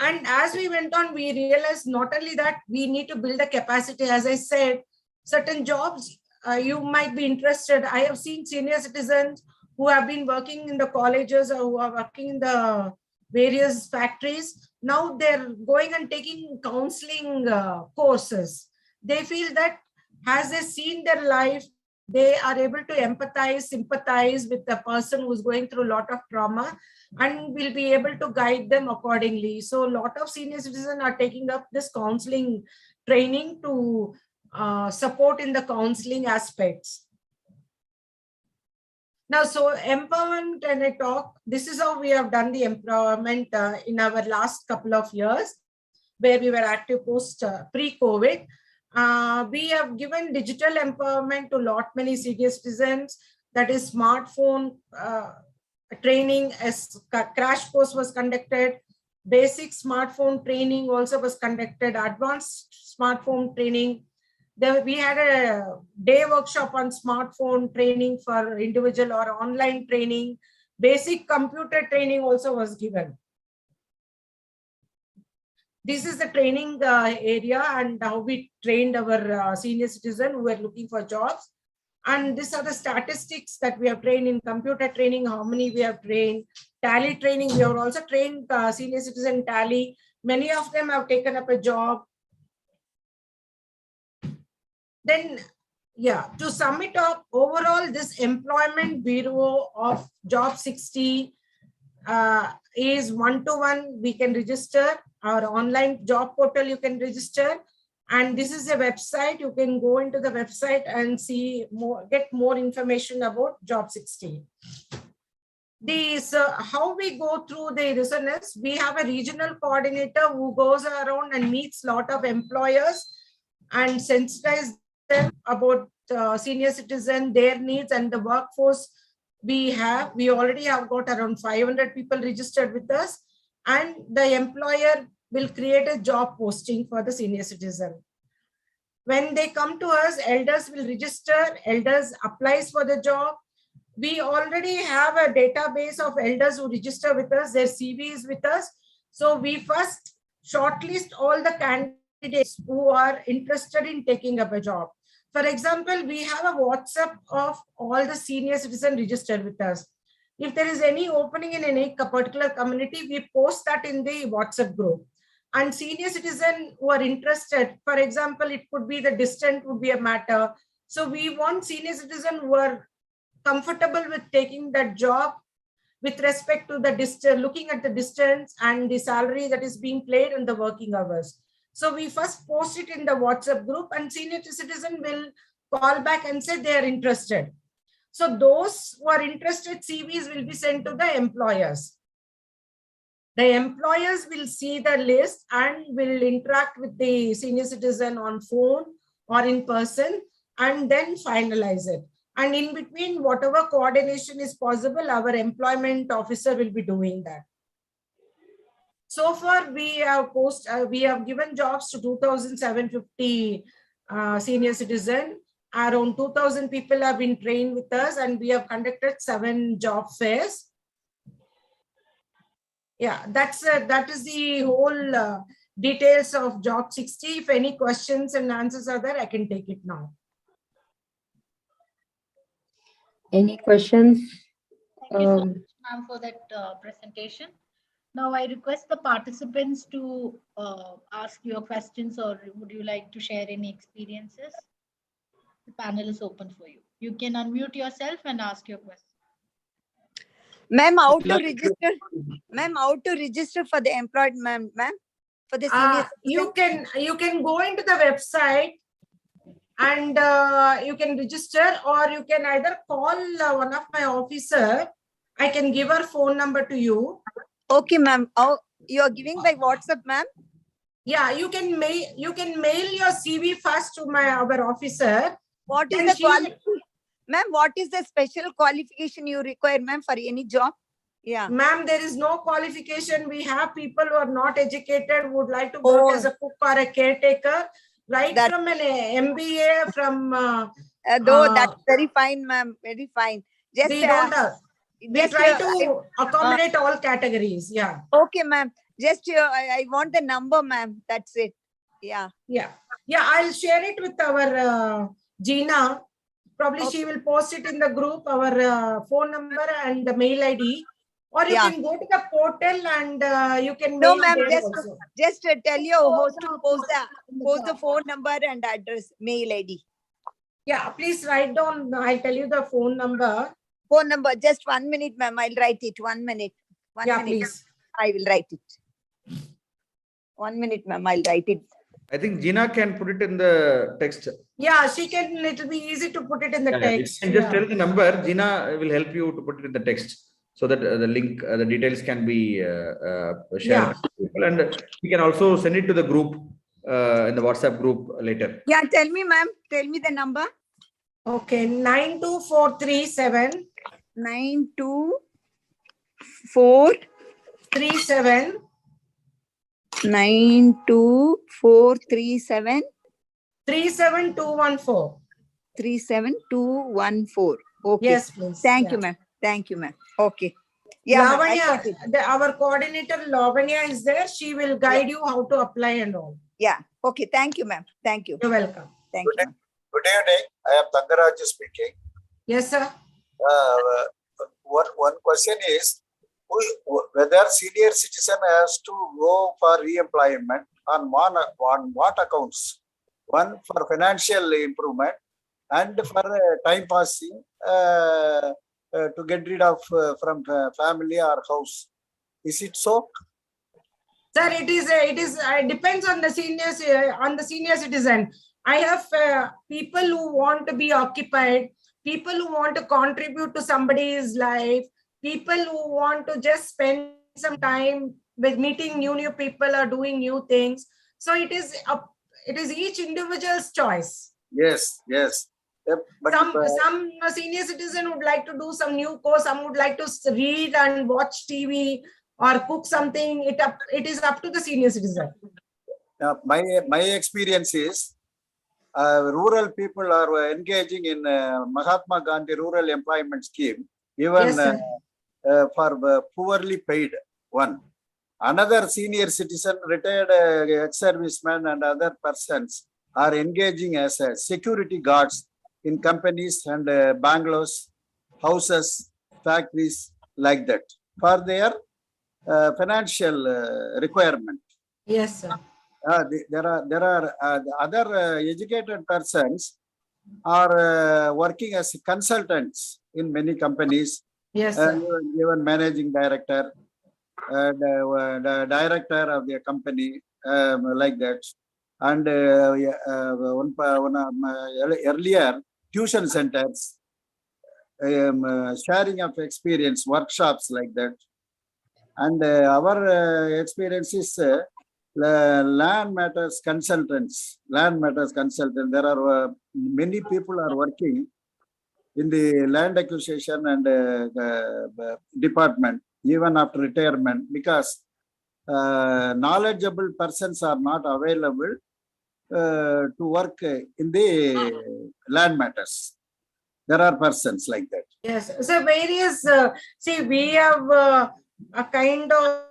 And as we went on, we realized not only that we need to build a capacity. As I said, certain jobs you might be interested. I have seen senior citizens who have been working in the colleges or who are working in the various factories. Now they're going and taking counseling courses. They feel that as they see their life, they are able to empathize, sympathize with the person who's going through a lot of trauma, and will be able to guide them accordingly. So a lot of senior citizens are taking up this counseling training to support in the counseling aspects. Now, so empowerment, and I talk, this is how we have done the empowerment in our last couple of years, where we were active post pre-COVID. We have given digital empowerment to many senior citizens. That is smartphone training, as crash course was conducted. Basic smartphone training also was conducted. Advanced smartphone training. We had a day workshop on smartphone training for individual or online training. Basic computer training also was given. This is the training area and how we trained our senior citizen who were looking for jobs. And these are the statistics that we have trained in computer training, how many we have trained. Tally training, we have also trained senior citizen tally. Many of them have taken up a job. Then, yeah, to sum it up, overall, this Employment Bureau of Job 60 is one-to-one. We can register our online job portal. You can register, and this is a website. You can go into the website and see more, get more information about Job 60. How we go through the resonance, we have a regional coordinator who goes around and meets a lot of employers and sensitize them about senior citizen, their needs, and the workforce we already have got around 500 people registered with us, and the employer will create a job posting for the senior citizen. When they come to us, elders will register, elders applies for the job. We already have a database of elders who register with us, their CV is with us. So we first shortlist all the candidates who are interested in taking up a job. For example, we have a WhatsApp of all the senior citizens registered with us. If there is any opening in any particular community, we post that in the WhatsApp group. And senior citizens who are interested, for example, it could be the distance would be a matter. So we want senior citizens who are comfortable with taking that job with respect to the distance, looking at the distance and the salary that is being paid and the working hours. So we first post it in the WhatsApp group, and senior citizen will call back and say they are interested. So those who are interested, CVs will be sent to the employers. The employers will see the list and will interact with the senior citizen on phone or in person and then finalize it. And in between, whatever coordination is possible, our employment officer will be doing that. So far, we have given jobs to 2,750 senior citizens. Around 2,000 people have been trained with us, and we have conducted 7 job fairs. Yeah, that is the whole details of Job 60. If any questions and answers are there, I can take it now. Any questions? Thank you so much, ma'am, for that presentation. Now I request the participants to ask your questions, or would you like to share any experiences? The panel is open for you. You can unmute yourself and ask your question. Ma'am, how to register? Ma'am, how to register for the employed, ma'am? For the senior you can go into the website and you can register, or you can either call one of my officer. I can give her phone number to you. Okay, ma'am. Oh, you are giving by WhatsApp, ma'am? Yeah, you can mail your CV first to our officer. What is the qualification? Ma'am, what is the special qualification you require, ma'am, for any job? Yeah. Ma'am, there is no qualification. We have people who are not educated, would like to work as a cook or a caretaker, right? From an MBA, from... that's very fine, ma'am. Very fine. Just, we try to accommodate all categories. Yeah. Okay, ma'am. Just I want the number, ma'am. That's it. Yeah. Yeah. Yeah, I'll share it with our Gina. Probably she will post it in the group, our phone number and the mail ID. Or you can go to the portal and you can mail. No, ma'am, just tell your host to post the phone number and address, mail ID. Yeah, please write down. I'll tell you the phone number. Phone number, just 1 minute, ma'am. I'll write it. 1 minute. One minute. Please. I will write it. 1 minute, ma'am. I'll write it. I think Gina can put it in the text. Yeah, she can. It will be easy to put it in the text. And just tell the number. Gina will help you to put it in the text, so that the link, the details can be shared with people. And we can also send it to the group, in the WhatsApp group later. Yeah, tell me, ma'am. Tell me the number. Okay, 92437. 92437. 92437. 37214. 37214. Okay. Yes, please. Thank you, ma'am. Thank you, ma'am. Okay. Yeah, Lavanya, our coordinator Lavanya is there. She will guide you how to apply and all. Yeah. Okay. Thank you, ma'am. Thank you. You're welcome. Thank you. Good evening. I am Tangaraj speaking. Yes, sir. One question is whether senior citizen has to go for re-employment on what accounts? one for financial improvement and for time passing to get rid of from family or house. Is it so? Sir, it is depends on the senior citizen. I have people who want to be occupied, people who want to contribute to somebody's life, people who want to just spend some time with meeting new people or doing new things. So it is each individual's choice. Yes, yes. Yep, but some senior citizen would like to do some new course, some would like to read and watch TV or cook something. It is up to the senior citizen. My experience is rural people are engaging in Mahatma Gandhi Rural Employment Scheme, even Yes, for poorly paid one. Another senior citizen, retired ex-servicemen and other persons are engaging as security guards in companies and bungalows, houses, factories, like that, for their financial requirement. Yes, sir. There are other educated persons are working as consultants in many companies. Yes, sir. Even managing director, the director of the company, like that. And earlier tuition centers, sharing of experience, workshops like that. And our experience is land matters consultants. There are many people are working in the land acquisition and department, even after retirement, because knowledgeable persons are not available to work in the land matters. There are persons like that. Yes. So various, see, we have a kind of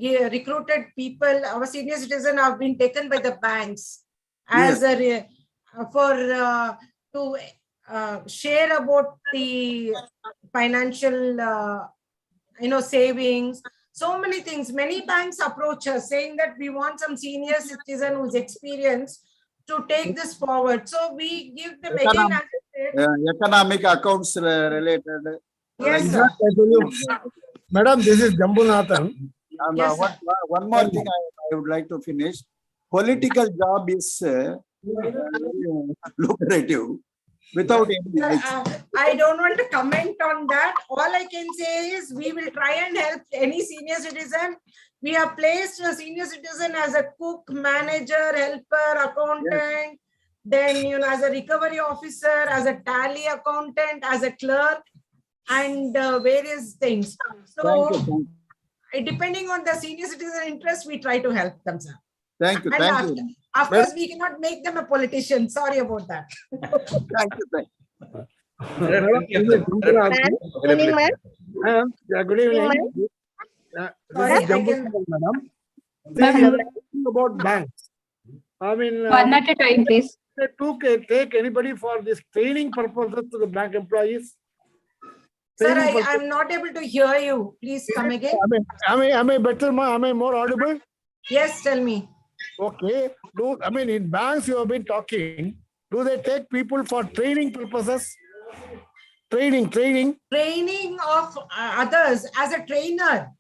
recruited people. Our senior citizens have been taken by the banks as Yes. to share about the financial, savings. So many things. Many banks approach us saying that we want some senior citizen who's experienced to take this forward. So we give them again. As I said, Economic accounts related. yes, like sir. Madam, this is Jambunathan. Yes, sir. One more thing I would like to finish. Political job is lucrative without any risk. I don't want to comment on that. All I can say is we will try and help any senior citizen. We have placed a senior citizen as a cook, manager, helper, accountant, then as a recovery officer, as a tally accountant, as a clerk, and various things. So depending on the senior citizen interest, we try to help them, sir. Thank you. And Thank you. of course, we cannot make them a politician. Sorry about that. Thank you. Thank you. Good evening. Sorry, This is I can. Madam. Ma'am, About banks. I mean, one at a time, please. they take anybody for this training purposes to the bank employees. Sir, Training purpose- I'm not able to hear you. Please come again. Am I better? Am I more audible? Yes, tell me. Okay. In banks you have been talking. Do they take people for training purposes? Training. Training of others as a trainer.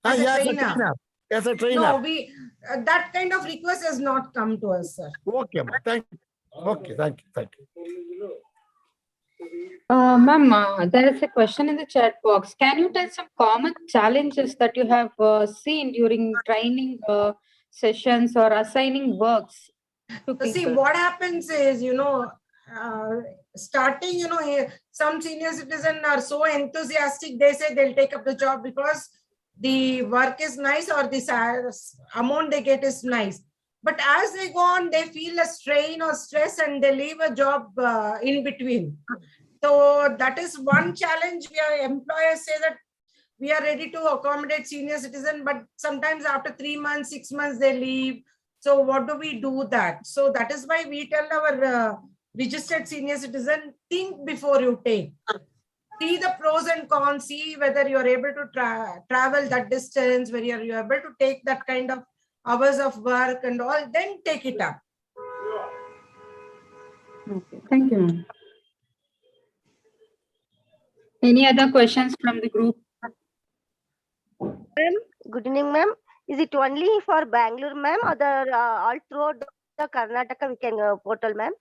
As a trainer. As a trainer. No, we that kind of request has not come to us, sir. Okay, thank you. Okay, thank you. Ma'am, there is a question in the chat box. Can you tell some common challenges that you have seen during training sessions or assigning works to people? See, what happens is, starting, some senior citizens are so enthusiastic, they say they'll take up the job because the work is nice or the amount they get is nice. But as they go on, they feel a strain or stress and they leave a job in between. So that is one challenge. Employers say that we are ready to accommodate senior citizen, but sometimes after 3 months, 6 months, they leave. So what do we do that? So that is why we tell our registered senior citizen, think before you take. See the pros and cons, see whether you are able to travel that distance, whether you are able to take that kind of hours of work and all, then take it up. Okay, thank you, ma'am. Any other questions from the group? Ma'am, good evening, ma'am. Is it only for Bangalore, ma'am, or all throughout the Karnataka we can portal, ma'am?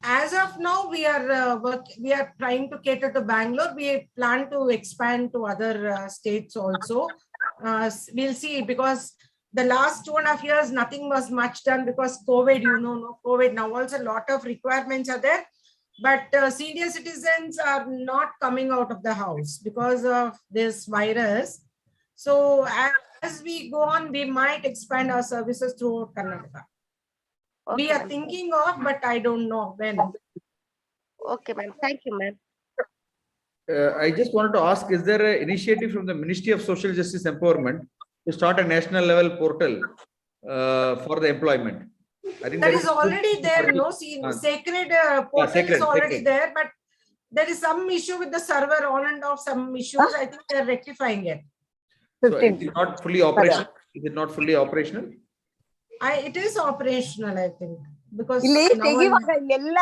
As of now, we are trying to cater to Bangalore. We plan to expand to other states also. We'll see, because the last 2.5 years, nothing was much done because COVID, no COVID. Now also a lot of requirements are there, but senior citizens are not coming out of the house because of this virus. So as we go on, we might expand our services throughout Karnataka. Okay, We are ma'am. thinking of, but I don't know when. Okay, ma'am. Thank you, ma'am. I just wanted to ask, is there an initiative from the Ministry of Social Justice Empowerment to start a national level portal for the employment? I think That is already there, no? See, sacred portal Sacred, is already sacred. there, but there is some issue with the server on and off, some issues. I think they're rectifying it. So it is not fully operational. Is it not fully operational? It is operational, I think, because ಇಲ್ಲಿ now ತೆಗಿವಾಗ ಎಲ್ಲ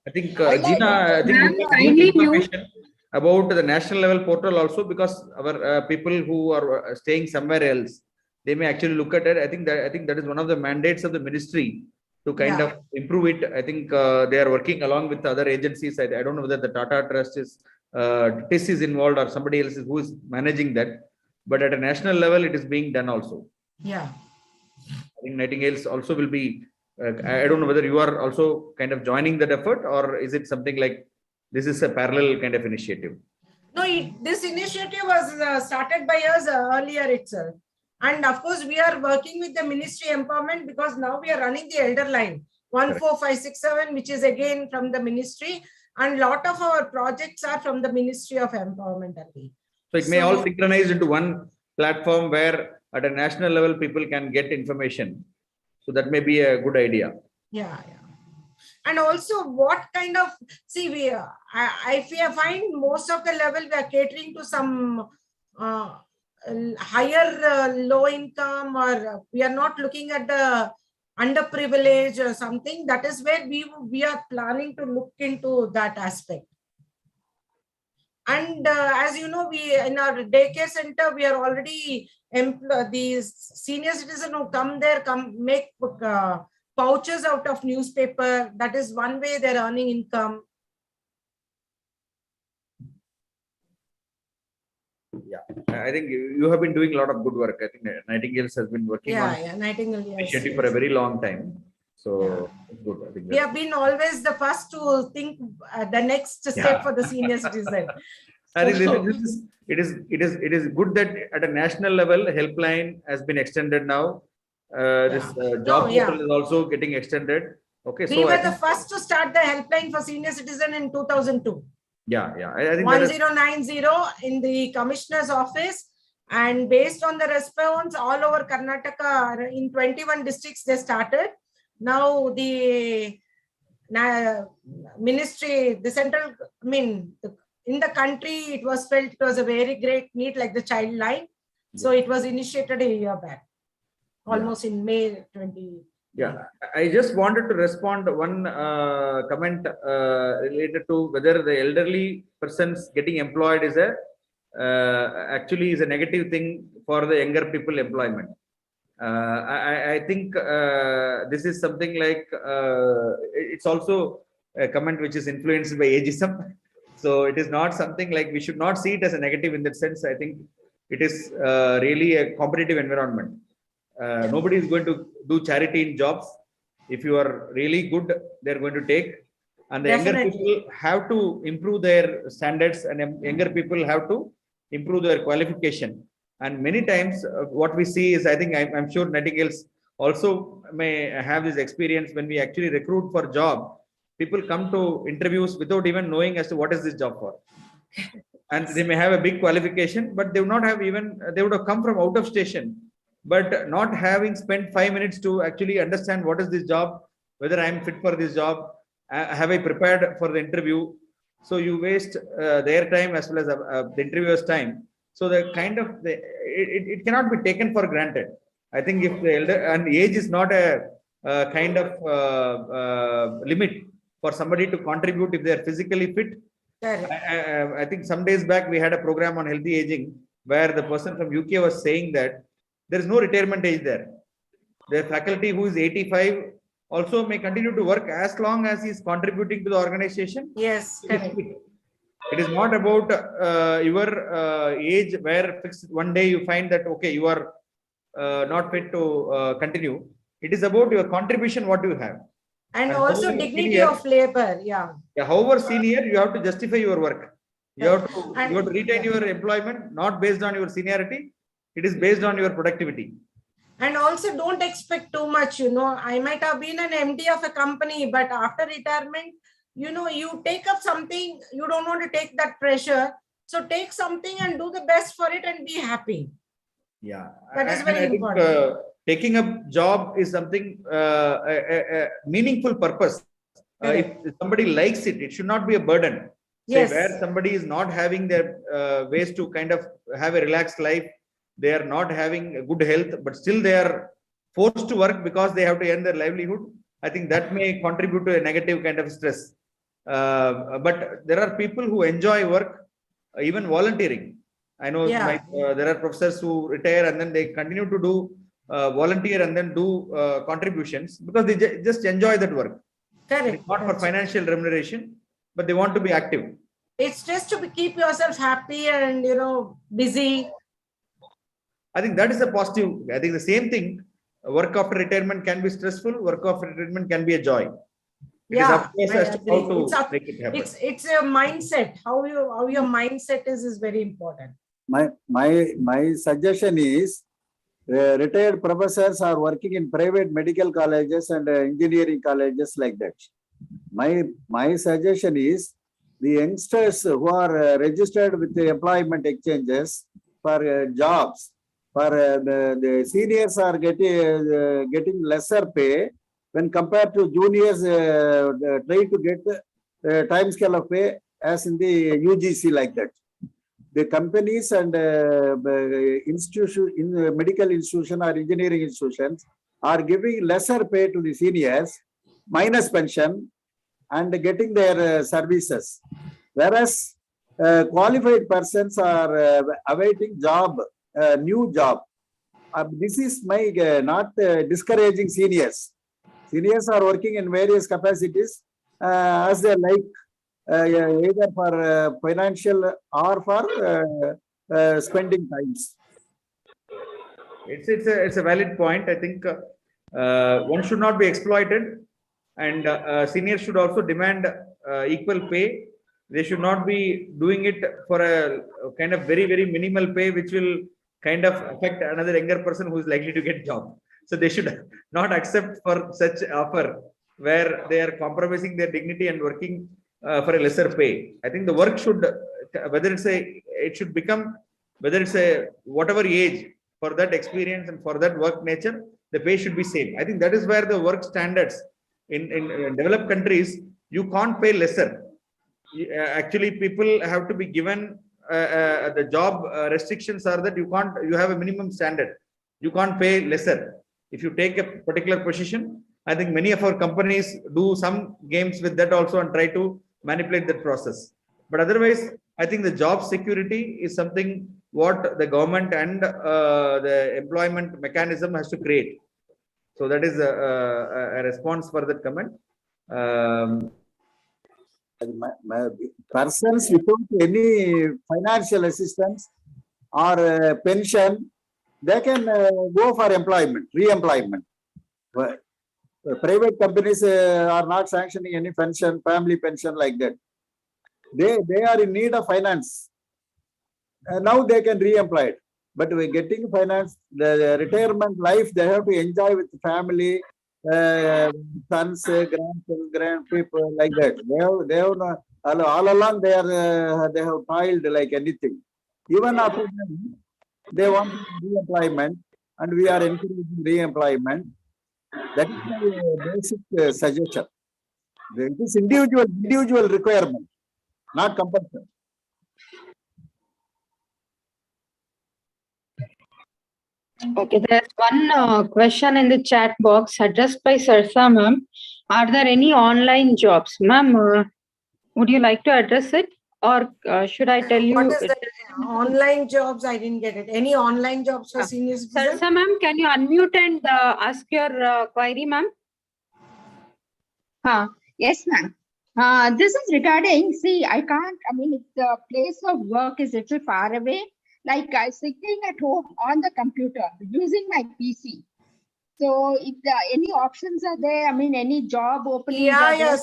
I think Gina, I think you can give information about the national level portal also, because our people who are staying somewhere else, they may actually look at it. I think that is one of the mandates of the ministry to kind of improve it. I think they are working along with other agencies. I don't know whether the Tata Trust is TIS is involved or somebody else who is managing that, but at a national level it is being done also. Yeah. I think Nightingales also will be, I don't know whether you are also kind of joining that effort, or is it something like this is a parallel kind of initiative? No, this initiative was started by us earlier itself. And of course, we are working with the Ministry Empowerment, because now we are running the elder line 14567, which is again from the ministry. And a lot of our projects are from the Ministry of Empowerment only. So it may all synchronize into one platform where at a national level people can get information. So that may be a good idea. Yeah. And also, what kind of, see, I find most of the level we are catering to some higher low income, or we are not looking at the underprivileged or something. That is where we are planning to look into that aspect. And as you know, we in our daycare center, we are already these senior citizens who come there, make pouches out of newspaper. That is one way they're earning income. Yeah, I think you have been doing a lot of good work. I think Nightingales has been working on Nightingale, initiative for a very long time. So it's good. I think we have been always the first to think the next step for the senior citizen. I think it is good that at a national level, helpline has been extended now. This job portal is also getting extended. Okay, we were the first to start the helpline for senior citizen in 2002. Yeah. I think 1090 in the commissioner's office, and based on the response all over Karnataka, in 21 districts they started. Now the ministry, the central, in the country, it was felt it was a very great need, like the child line. So it was initiated a year back, almost in May 20. Yeah, I just wanted to respond to one comment related to whether the elderly persons getting employed is actually is a negative thing for the younger people employment. I think this is something like it's also a comment which is influenced by ageism. So it is not something like we should not see it as a negative in that sense. I think it is really a competitive environment. Nobody is going to do charity in jobs. If you are really good, they're going to take. And the younger people have to improve their standards, and younger people have to improve their qualification. And many times what we see is, I think I'm sure Nightingales also may have this experience, when we actually recruit for job, people come to interviews without even knowing as to what is this job for. And they may have a big qualification, but they would not have they would have come from out of station, but not having spent 5 minutes to actually understand what is this job, whether I am fit for this job, have I prepared for the interview. So you waste their time as well as the interviewer's time. So the kind of it cannot be taken for granted. I think if the elder, and age is not a kind of limit for somebody to contribute if they are physically fit. Correct. I think some days back we had a program on healthy aging where the person from UK was saying that there is no retirement age there. The faculty who is 85 also may continue to work as long as he is contributing to the organization. Yes, correct. It is not about your age where fixed one day you find that, okay, you are not fit to continue. It is about your contribution, what you have. And also dignity senior, of labor. Yeah. However senior, you have to justify your work. You have to retain your employment, not based on your seniority. It is based on your productivity. And also don't expect too much, you know. I might have been an MD of a company, but after retirement, you know, you take up something, you don't want to take that pressure. So take something and do the best for it and be happy. Yeah. That is very important. Taking up job is something, a meaningful purpose. If somebody likes it, it should not be a burden. Yes. Say where somebody is not having their ways to kind of have a relaxed life, they are not having good health, but still they are forced to work because they have to earn their livelihood. I think that may contribute to a negative kind of stress. But there are people who enjoy work, even volunteering. I know there are professors who retire and then they continue to do volunteer and then do contributions because they just enjoy that work. Correct. It's not for financial remuneration, but they want to be active. It's just to keep yourself happy and, you know, busy. I think that is a positive. I think the same thing, work after retirement can be stressful, work after retirement can be a joy. It is up to us as to how to make it happen. It's a mindset. How your mindset is very important. My suggestion is retired professors are working in private medical colleges and engineering colleges like that. My suggestion is the youngsters who are registered with the employment exchanges for jobs, for the seniors are getting lesser pay when compared to juniors try to get time scale of pay as in the UGC like that. The companies and institution in the medical institution or engineering institutions are giving lesser pay to the seniors minus pension and getting their services, whereas qualified persons are awaiting job, new job. This is my not discouraging seniors. Seniors are working in various capacities as they like, either for financial or for spending times. It's a valid point. I think one should not be exploited, and seniors should also demand equal pay. They should not be doing it for a kind of very, very minimal pay, which will kind of affect another younger person who is likely to get job. So they should not accept for such offer where they are compromising their dignity and working for a lesser pay. I think the work should, whether it's a whatever age, for that experience and for that work nature, the pay should be same. I think that is where the work standards in developed countries, you can't pay lesser. Actually, people have to be given the job restrictions are that you have a minimum standard. You can't pay lesser. If you take a particular position, I think many of our companies do some games with that also and try to manipulate that process. But otherwise, I think the job security is something what the government and the employment mechanism has to create. So that is a response for that comment. Persons without any financial assistance or pension, they can go for employment, re-employment. Private companies are not sanctioning any pension, family pension like that. They are in need of finance. Now they can re-employ it. But we're getting finance, the retirement life, they have to enjoy with the family, sons, grandsons, grandpeople like that. They have not, all along they have toiled like anything. Even after them, they want re-employment, and we are encouraging re-employment. That is my basic suggestion. It is individual requirement, not compulsory. Okay, there's one question in the chat box addressed by Sarsa ma'am. Are there any online jobs? Ma'am, would you like to address it? Or should I tell you? What is that? Online jobs? I didn't get it. Any online jobs for senior citizens? Salsa ma'am, can you unmute and ask your query, ma'am? Yes, ma'am. This is regarding, see, I can't, I mean, if the place of work is a little far away, like I'm sitting at home on the computer using my PC. So if any options are there, I mean, any job openings are there?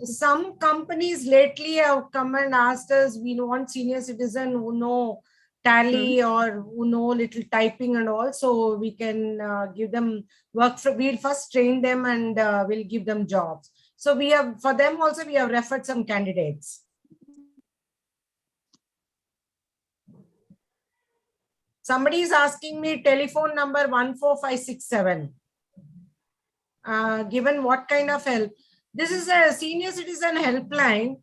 Some companies lately have come and asked us, we want senior citizen who know Tally or who know little typing and all, so we can give them work. We'll first train them and we'll give them jobs. So we have, for them also, we have referred some candidates. Somebody is asking me telephone number 14567. Given what kind of help? This is a senior citizen helpline,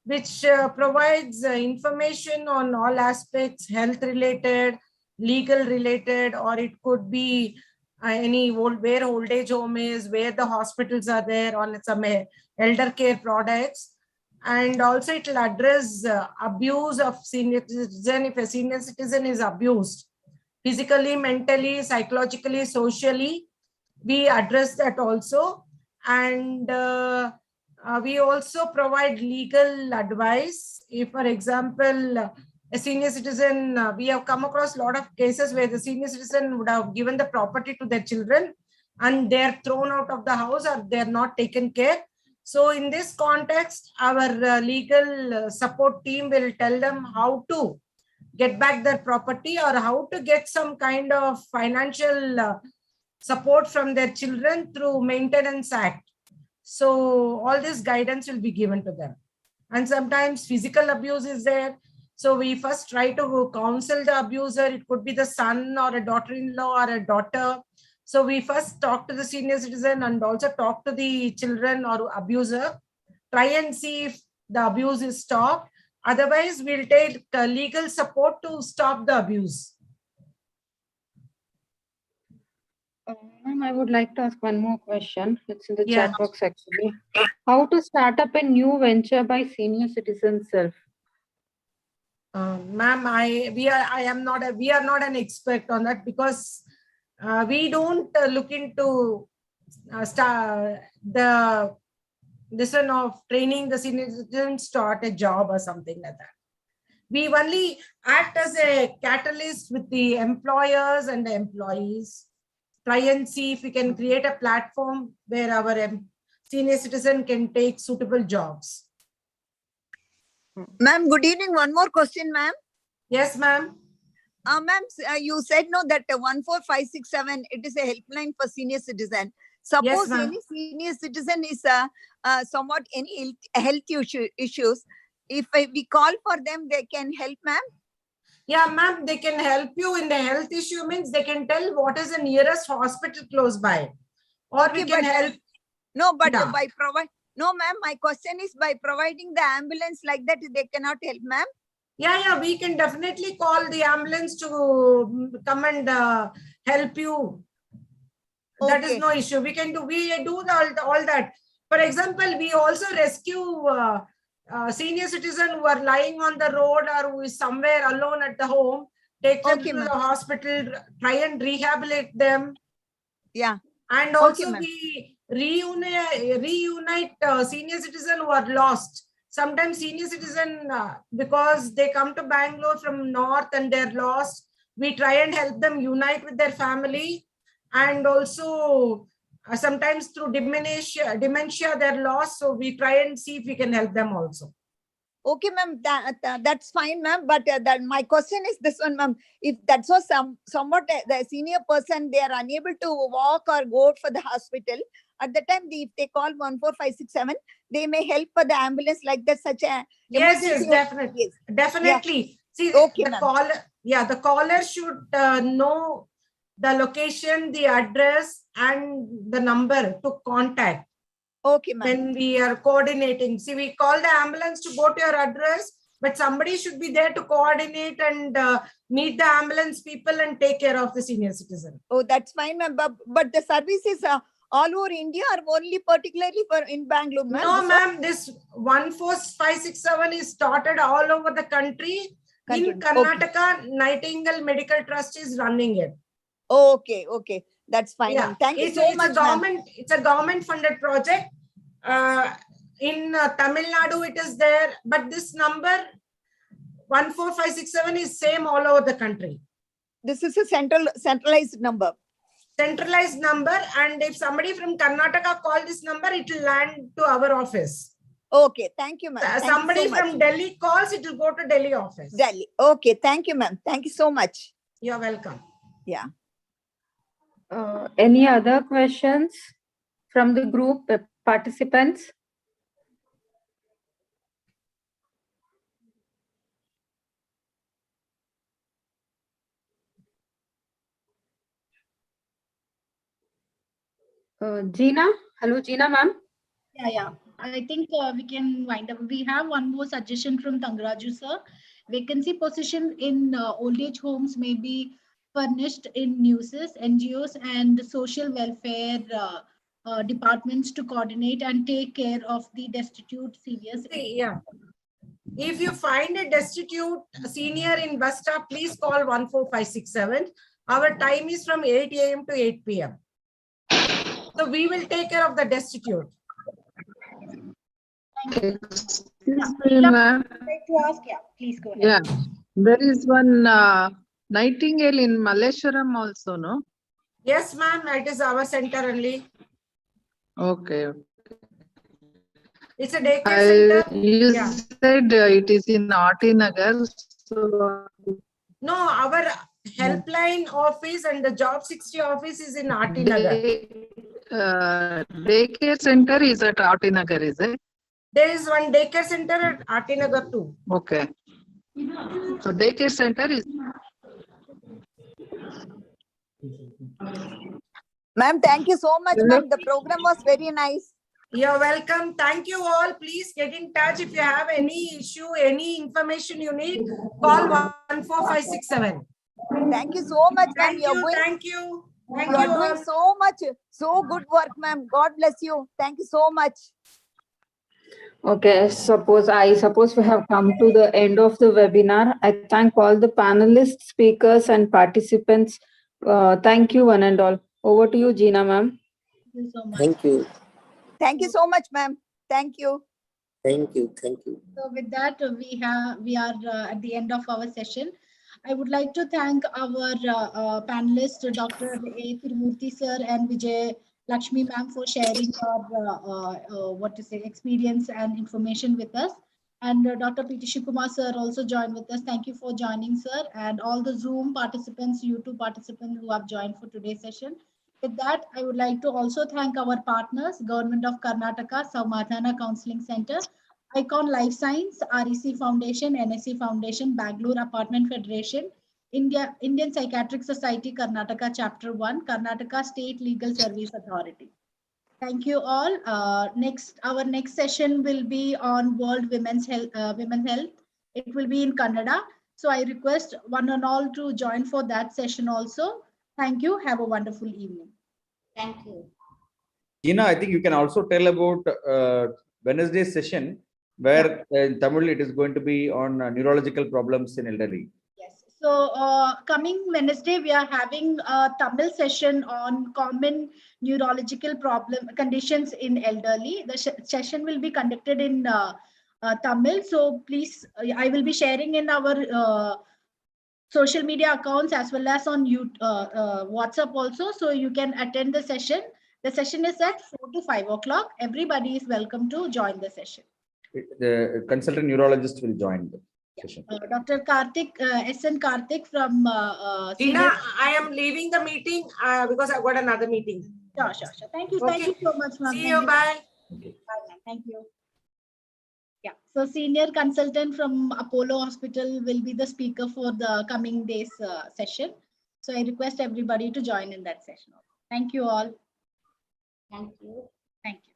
which provides information on all aspects, health related, legal related, or it could be where old age home is, where the hospitals are there, on some elder care products. And also it will address abuse of senior citizen. If a senior citizen is abused physically, mentally, psychologically, socially, we address that also. And we also provide legal advice. If, for example, a senior citizen, we have come across a lot of cases where the senior citizen would have given the property to their children and they're thrown out of the house or they're not taken care. So in this context, our legal support team will tell them how to get back their property or how to get some kind of financial support from their children through Maintenance Act. So all this guidance will be given to them. And sometimes physical abuse is there. So we first try to counsel the abuser. It could be the son or a daughter-in-law or a daughter. So we first talk to the senior citizen and also talk to the children or abuser. Try and see if the abuse is stopped. Otherwise, we'll take legal support to stop the abuse. Ma'am, I would like to ask one more question. It's in the chat box actually. How to start up a new venture by senior citizen self? Ma'am, we are not an expert on that because we don't look into this one of training the senior citizens start a job or something like that. We only act as a catalyst with the employers and the employees. Try and see if we can create a platform where our senior citizen can take suitable jobs. Ma'am, good evening. One more question, ma'am. Yes, ma'am. Ma'am, you said no that 14567, it is a helpline for senior citizen. Suppose yes, any senior citizen is somewhat any health issues, if we call for them, they can help, ma'am? Yeah, ma'am, they can help you in the health issue, means they can tell what is the nearest hospital close by. Or we can help. No, but by provide. No, ma'am, my question is by providing the ambulance like that, they cannot help, ma'am? Yeah, we can definitely call the ambulance to come and help you. Okay. That is no issue. We do all that. For example, we also rescue senior citizens who are lying on the road or who is somewhere alone at the home, take them to the hospital, try and rehabilitate them. Yeah. And also we reunite senior citizens who are lost. Sometimes senior citizens, because they come to Bangalore from north and they're lost, we try and help them unite with their family. And also sometimes through dementia they're lost. So we try and see if we can help them also. Okay, ma'am, that's fine, ma'am. But my question is this one, ma'am. If that's so somewhat the senior person, they are unable to walk or go for the hospital, at the time, if they call 14567, they may help for the ambulance like that, such a yes, definitely. Yes. Definitely. Yeah. See, the caller should know the location, the address, and the number to contact. Okay, ma'am. When we are coordinating. See, we call the ambulance to go to your address, but somebody should be there to coordinate and meet the ambulance people and take care of the senior citizen. Oh, that's fine, ma'am. But the service is all over India or only particularly for in Bangalore, ma'am? No, ma'am, this 14567 is started all over the country. In Karnataka, Nightingale Medical Trust is running it. Okay, okay. That's fine. Yeah. Thank you so much, It's a government funded project. In Tamil Nadu, it is there, but this number 14567 is same all over the country. This is a centralized number. Centralized number, and if somebody from Karnataka call this number, it will land to our office. Okay, thank you, ma'am. Somebody from Delhi calls, it will go to Delhi office. Delhi. Okay, thank you, ma'am. Thank you so much. You're welcome. Yeah. Any other questions from the group participants? Gina, hello, Gina, ma'am. Yeah. I think we can wind up. We have one more suggestion from Tangraju, sir. Vacancy position in old age homes may be furnished in NUSES, NGOs, and social welfare departments to coordinate and take care of the destitute seniors. Yeah. If you find a destitute senior in bus stop, please call 14567. Our time is from 8 a.m. to 8 p.m. So we will take care of the destitute. Excuse me, ma'am. Please go ahead. Yeah, there is one Nightingale in Malleshwaram also, no? Yes, ma'am. It is our center only. Okay. It's a daycare center. You said it is in Aati Nagar. So no, our helpline office and the Job 60 office is in Aati Nagar. Daycare center is at Aati Nagar, is it? There is one daycare center at Aati Nagar too. Okay. So daycare center is. Ma'am, thank you so much, ma'am. The program was very nice. You're welcome. Thank you all. Please get in touch if you have any issue, any information you need. Call 14567. Thank you so much, ma'am. Thank you. You are doing so much, so good work, ma'am. God bless you. Thank you so much. Okay, I suppose we have come to the end of the webinar. I thank all the panelists, speakers, and participants. Thank you, one and all. Over to you, Gina, ma'am. Thank you so much. Thank you. Thank you so much, ma'am. Thank you. Thank you. Thank you. So with that, we are at the end of our session. I would like to thank our panelists, Dr. A. Tirumurthy sir and Vijay Lakshmi ma'am, for sharing your experience and information with us. And Dr. P. T. Shikumar sir also joined with us. Thank you for joining, sir, and all the Zoom participants, YouTube participants who have joined for today's session. With that, I would like to also thank our partners, Government of Karnataka, Samadhana Counseling Center, Icon Life Science, REC Foundation, NSC Foundation, Bangalore Apartment Federation, Indian Psychiatric Society, Karnataka Chapter 1, Karnataka State Legal Service Authority. Thank you all. Our next session will be on World Women's Health. It will be in Kannada. So I request one and all to join for that session also. Thank you. Have a wonderful evening. Thank you. Gina, I think you can also tell about Wednesday's session, where in Tamil it is going to be on neurological problems in elderly. Yes. So coming Wednesday, we are having a Tamil session on common neurological conditions in elderly. The session will be conducted in Tamil. So please, I will be sharing in our social media accounts as well as on WhatsApp also. So you can attend the session. The session is at 4 to 5 o'clock. Everybody is welcome to join the session. The consultant neurologist will join the session. Dr. Karthik, SN Karthik from Tina, I am leaving the meeting because I've got another meeting. Sure. Thank you. Okay. Thank you so much, ma'am. See you. Bye. Bye, ma'am. Thank you. Yeah. So senior consultant from Apollo Hospital will be the speaker for the coming days session. So I request everybody to join in that session. Thank you all. Thank you. Thank you.